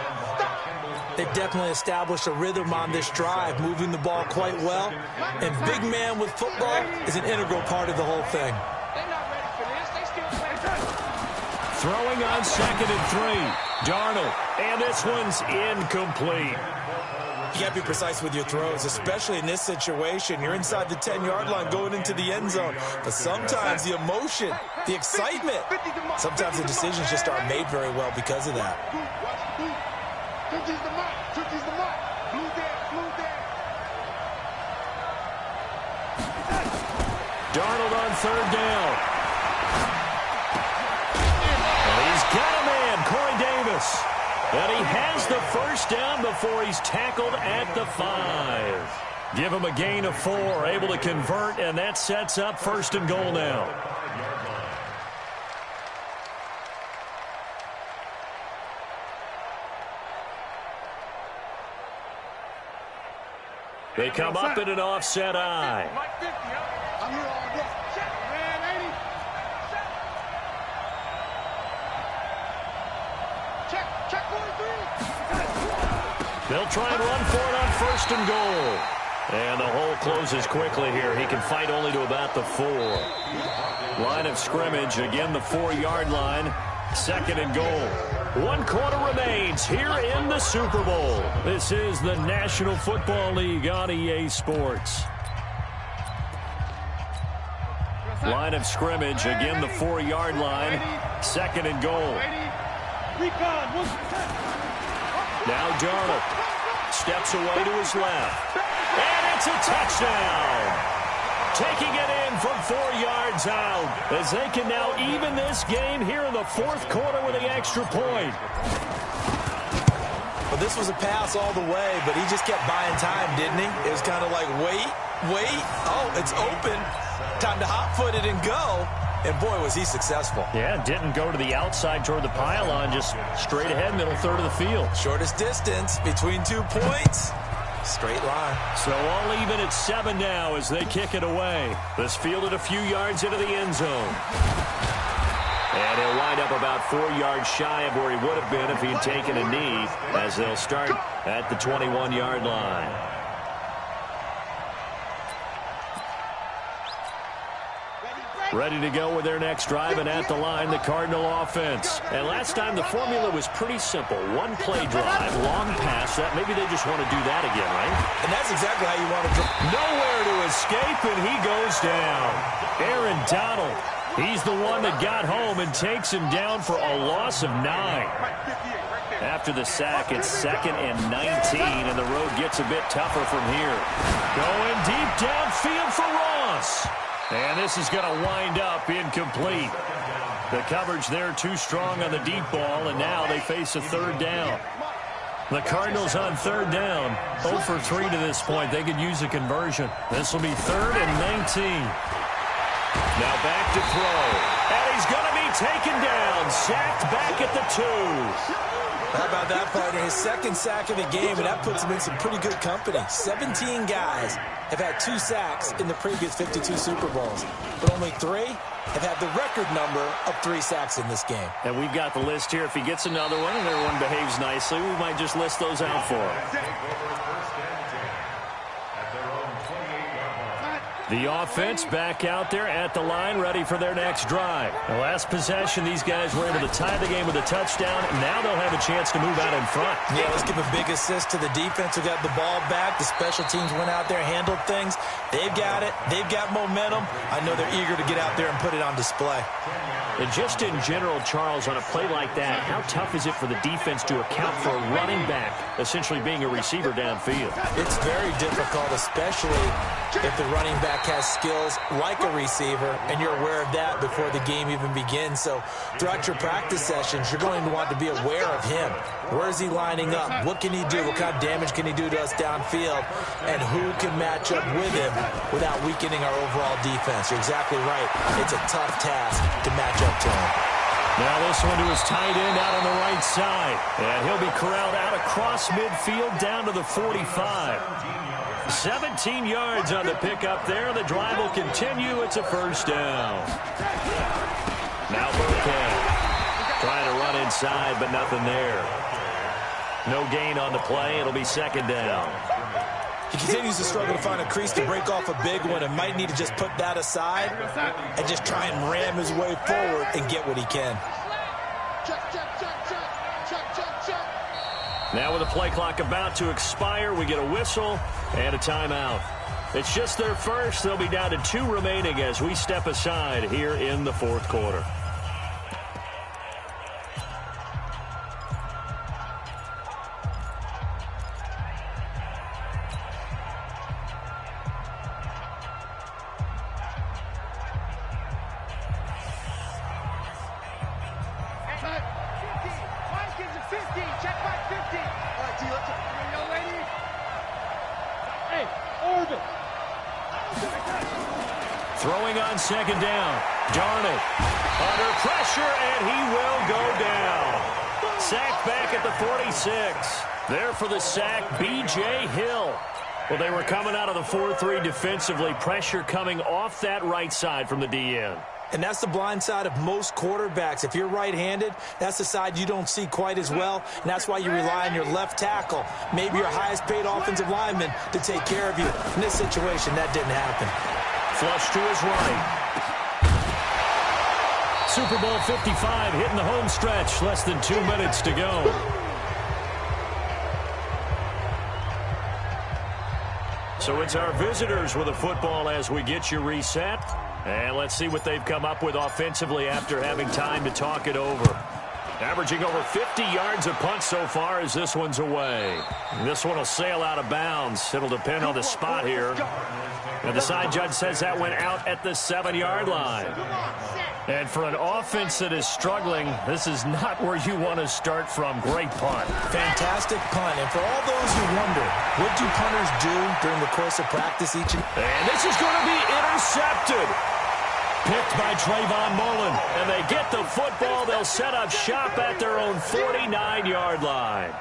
They've definitely established a rhythm on this drive, moving the ball quite well. And big man with football is an integral part of the whole thing. Throwing on 2nd and 3. Darnold. And this one's incomplete. You got to be precise with your throws, especially in this situation. You're inside the 10-yard line going into the end zone. But sometimes the emotion, the excitement, sometimes the decisions just aren't made very well because of that. Darnold on 3rd down. And he's got a man, Corey Davis. And he has the 1st down before he's tackled at the 5. Give him a gain of 4, able to convert, and that sets up 1st and goal now. They come up in an offset eye. They'll try and run for it on 1st and goal. And the hole closes quickly here. He can fight only to about the 4. Line of scrimmage, again the 4-yard line. 2nd and goal. 1 quarter remains here in the Super Bowl. This is the National Football League on EA Sports. Line of scrimmage, again the 4-yard line. 2nd and goal. Now Darnold steps away to his left. And it's a touchdown. Taking it in from 4 yards out as they can now even this game here in the 4th quarter with the extra point. Well, this was a pass all the way, but he just kept buying time, didn't he? It was kind of like, wait. Oh, it's open. Time to hot-foot it and go. And, boy, was he successful. Yeah, didn't go to the outside toward the pylon, just straight ahead, middle third of the field. Shortest distance between 2 points. Straight line. So all even at 7 now as they kick it away. This fielded a few yards into the end zone. And he'll wind up about 4 yards shy of where he would have been if he'd taken a knee, as they'll start at the 21-yard line. Ready to go with their next drive, and at the line, the Cardinal offense. And last time, the formula was pretty simple. 1 play drive, long pass. That maybe they just want to do that again, right? And that's exactly how you want to drive. Nowhere to escape, and he goes down. Aaron Donald, he's the one that got home and takes him down for a loss of 9. After the sack, it's 2nd and 19, and the road gets a bit tougher from here. Going deep downfield for Ross. And this is going to wind up incomplete. The coverage there too strong on the deep ball, and now they face a 3rd down. The Cardinals on 3rd down, 0 for 3 to this point. They could use a conversion. This will be 3rd and 19. Now back to throw. And he's going to be taken down. Sacked back at the 2. How about that, partner? His second sack of the game, and that puts him in some pretty good company. 17 guys have had 2 sacks in the previous 52 Super Bowls, but only 3 have had the record number of 3 sacks in this game. And we've got the list here. If he gets another one and everyone behaves nicely, we might just list those out for him. The offense back out there at the line, ready for their next drive. The last possession, these guys were able to tie the game with a touchdown, and now they'll have a chance to move out in front. Yeah, let's give a big assist to the defense who got the ball back. The special teams went out there, handled things. They've got it. They've got momentum. I know they're eager to get out there and put it on display. And just in general, Charles, on a play like that, how tough is it for the defense to account for a running back essentially being a receiver downfield? It's very difficult, especially if the running back has skills like a receiver, and you're aware of that before the game even begins. So throughout your practice sessions, you're going to want to be aware of him. Where is he lining up? What can he do? What kind of damage can he do to us downfield? And who can match up with him without weakening our overall defense? You're exactly right. It's a tough task to match up to him. Now this one to his tight end out on the right side. And he'll be corralled out across midfield down to the 45. 17 yards on the pickup there. The drive will continue. It's a first down. Now Burkhead trying to run inside, but nothing there. No gain on the play. It'll be second down. He continues to struggle to find a crease to break off a big one and might need to just put that aside and just try and ram his way forward and get what he can. Now with the play clock about to expire, we get a whistle and a timeout. It's just their first. They'll be down to 2 remaining as we step aside here in the fourth quarter. Throwing on second down. Darnold under pressure, and he will go down. Sacked back at the 46. There for the sack, B.J. Hill. Well, they were coming out of the 4-3 defensively. Pressure coming off that right side from the DN. And that's the blind side of most quarterbacks. If you're right-handed, that's the side you don't see quite as well, and that's why you rely on your left tackle, maybe your highest-paid offensive lineman, to take care of you. In this situation, that didn't happen. Flush to his right. Super Bowl 55 hitting the home stretch. Less than 2 minutes to go. So it's our visitors with the football as we get you reset. And let's see what they've come up with offensively after having time to talk it over. Averaging over 50 yards a punt so far as this one's away. This one will sail out of bounds. It'll depend on the spot here. And the side judge says that went out at the 7-yard line. And for an offense that is struggling, this is not where you want to start from. Great punt. Fantastic punt. And for all those who wonder, what do punters do during the course of practice each and this is going to be intercepted. Picked by Trayvon Mullen. And they get the football. They'll set up shop at their own 49-yard line.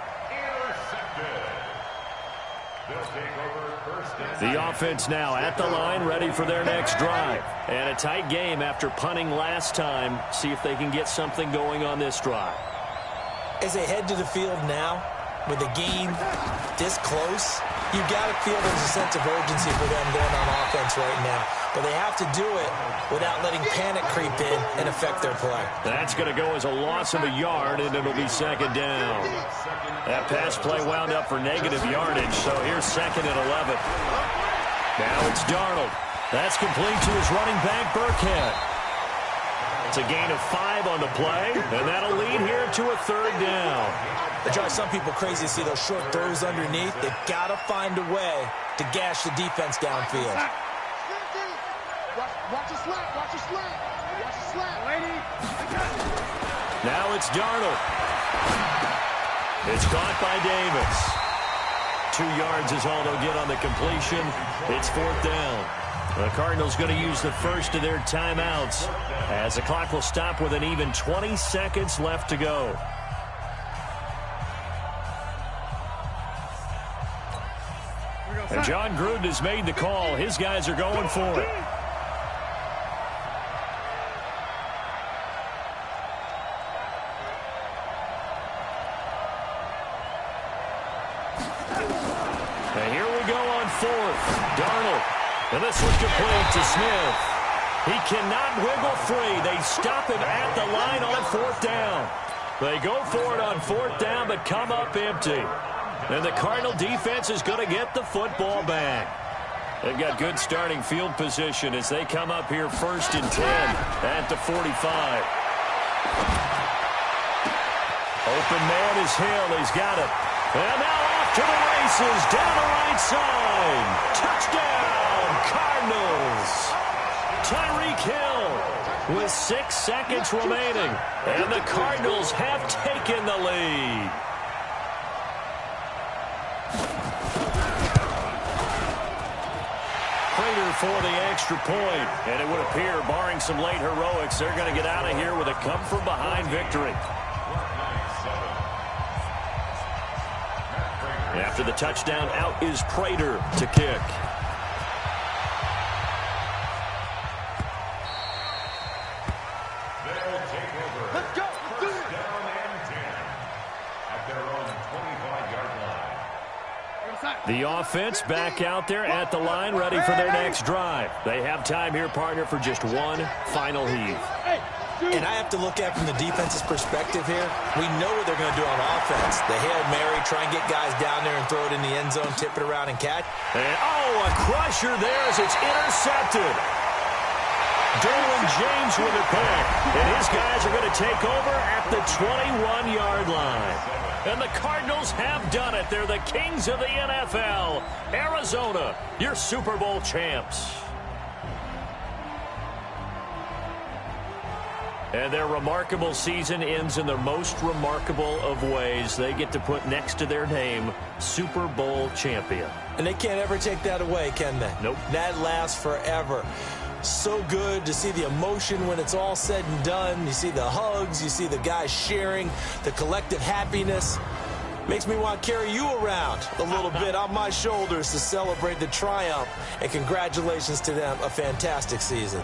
The offense now at the line, ready for their next drive. And a tight game after punting last time. See if they can get something going on this drive. As they head to the field now, with the game this close, you've got to feel there's a sense of urgency for them going on offense right now. But they have to do it without letting panic creep in and affect their play. That's going to go as a loss of a yard, and it'll be second down. That pass play wound up for negative yardage, so here's second and 11. Now it's Darnold. That's complete to his running back, Burkhead. It's a gain of 5 on the play, and that'll lead here to a third down. It drives some people crazy to see those short throws underneath. They've got to find a way to gash the defense downfield. Watch the slant, watch the slant, watch the slant, lady. Now it's Darnold. It's caught by Davis. 2 yards is all they'll get on the completion. It's fourth down. The Cardinals going to use the first of their timeouts as the clock will stop with an even 20 seconds left to go. And John Gruden has made the call. His guys are going for it. And here we go on fourth. Darnold. And this was complete to Smith. He cannot wiggle free. They stop him at the line on fourth down. They go for it on fourth down, but come up empty. And the Cardinal defense is going to get the football back. They've got good starting field position as they come up here 1st and 10 at the 45. Open man is Hill. He's got it. And now off to the races down the right side. Touchdown, Cardinals. Tyreek Hill with 6 seconds remaining. And the Cardinals have taken the lead. Prater for the extra point. And it would appear, barring some late heroics, they're going to get out of here with a come-from-behind victory. After the touchdown, out is Prater to kick. They'll take over. Let's go. First down and 10 at their own 25-yard line. The offense back out there at the line, ready for their next drive. They have time here, partner, for just one final heave. And I have to look at from the defense's perspective here. We know what they're going to do on offense. The Hail Mary, try and get guys down there and throw it in the end zone, tip it around and catch. And, a crusher there as it's intercepted. Derwin James with a pick. And his guys are going to take over at the 21-yard line. And the Cardinals have done it. They're the kings of the NFL. Arizona, your Super Bowl champs. And their remarkable season ends in the most remarkable of ways. They get to put next to their name, Super Bowl champion. And they can't ever take that away, can they? Nope. That lasts forever. So good to see the emotion when it's all said and done. You see the hugs, you see the guys sharing, the collective happiness. Makes me want to carry you around a little bit on my shoulders to celebrate the triumph. And congratulations to them, a fantastic season.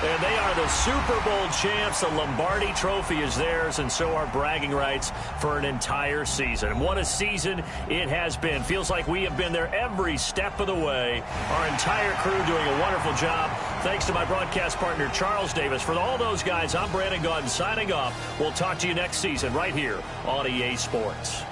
And they are the Super Bowl champs. The Lombardi Trophy is theirs, and so are bragging rights for an entire season. And what a season it has been. Feels like we have been there every step of the way. Our entire crew doing a wonderful job. Thanks to my broadcast partner, Charles Davis. For all those guys, I'm Brandon Gaudin signing off. We'll talk to you next season right here on EA Sports.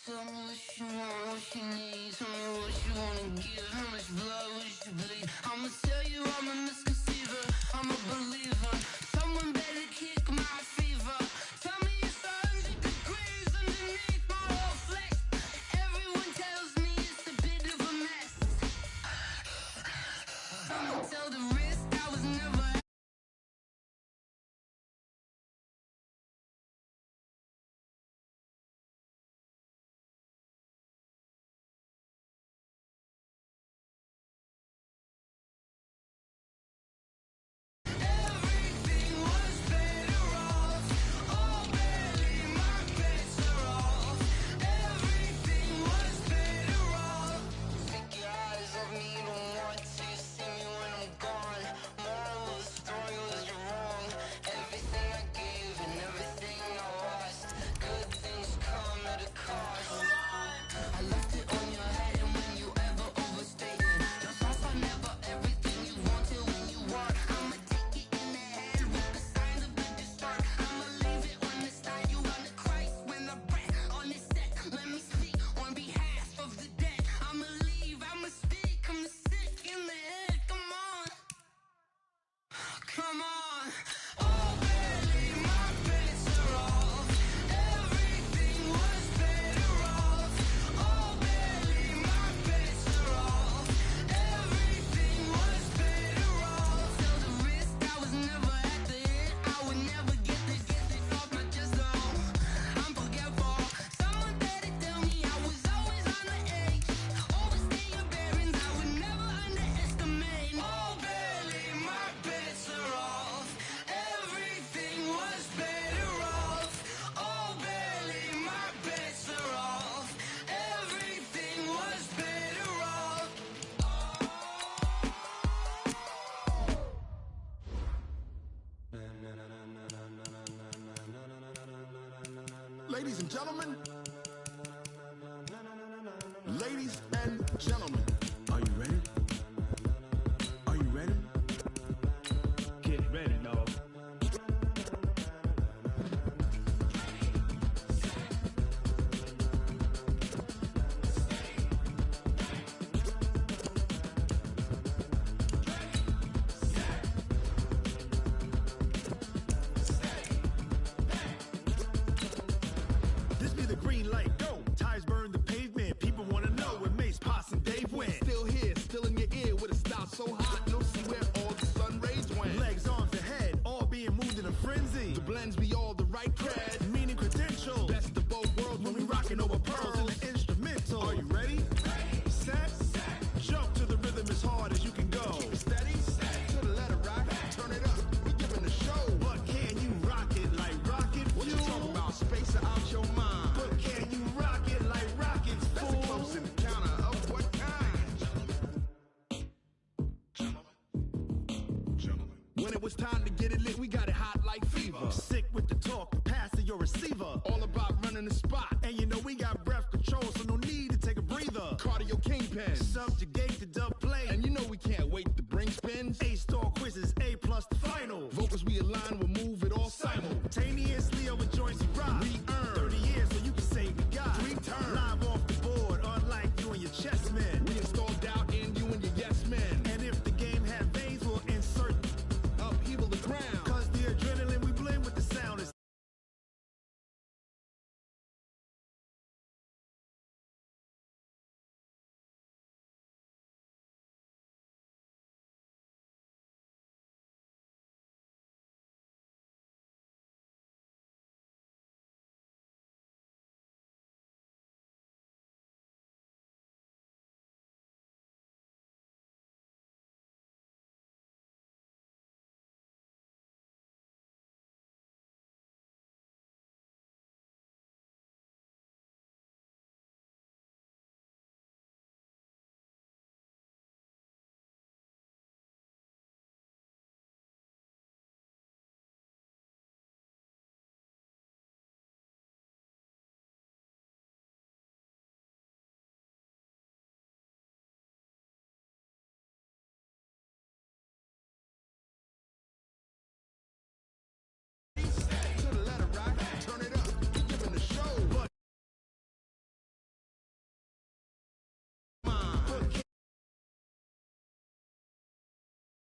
Tell me what you want, what you need. Tell me what you wanna give. How much blood would you bleed? I'ma tell you I'm a misconceiver. I'm a believer. Someone better kick my fever. Tell me it's 100 degrees underneath my whole flesh. Everyone tells me it's a bit of a mess. I'ma tell the risk I was never. Take your eyes off me, don't want to see me when I'm gone. Ladies and gentlemen. Ladies and gentlemen. Are you ready? Are you ready? Get ready, dog. So hot, you'll see where all the sun rays went. Legs, arms, the head, all being moved in a frenzy. The blends be all the right cred, meaning credentials. Best of both worlds when we rockin' over pearls in the instrumental. Are you ready? Set, jump to the rhythm as hard as you can go. Steady, to the letter rock, turn it up, we giving the show. But can you rock it like rocket fuel? What you talking about, space out your mind? But can you rock it like rockets, fool? That's a close encounter of what kind? When it was time to get it lit, we got it hot like fever. Sick with the talk, pass to your receiver. All about running the spot. And you know we got breath control, so no need to take a breather. Cardio kingpin. Subjugate the dub play. And you know we can't wait to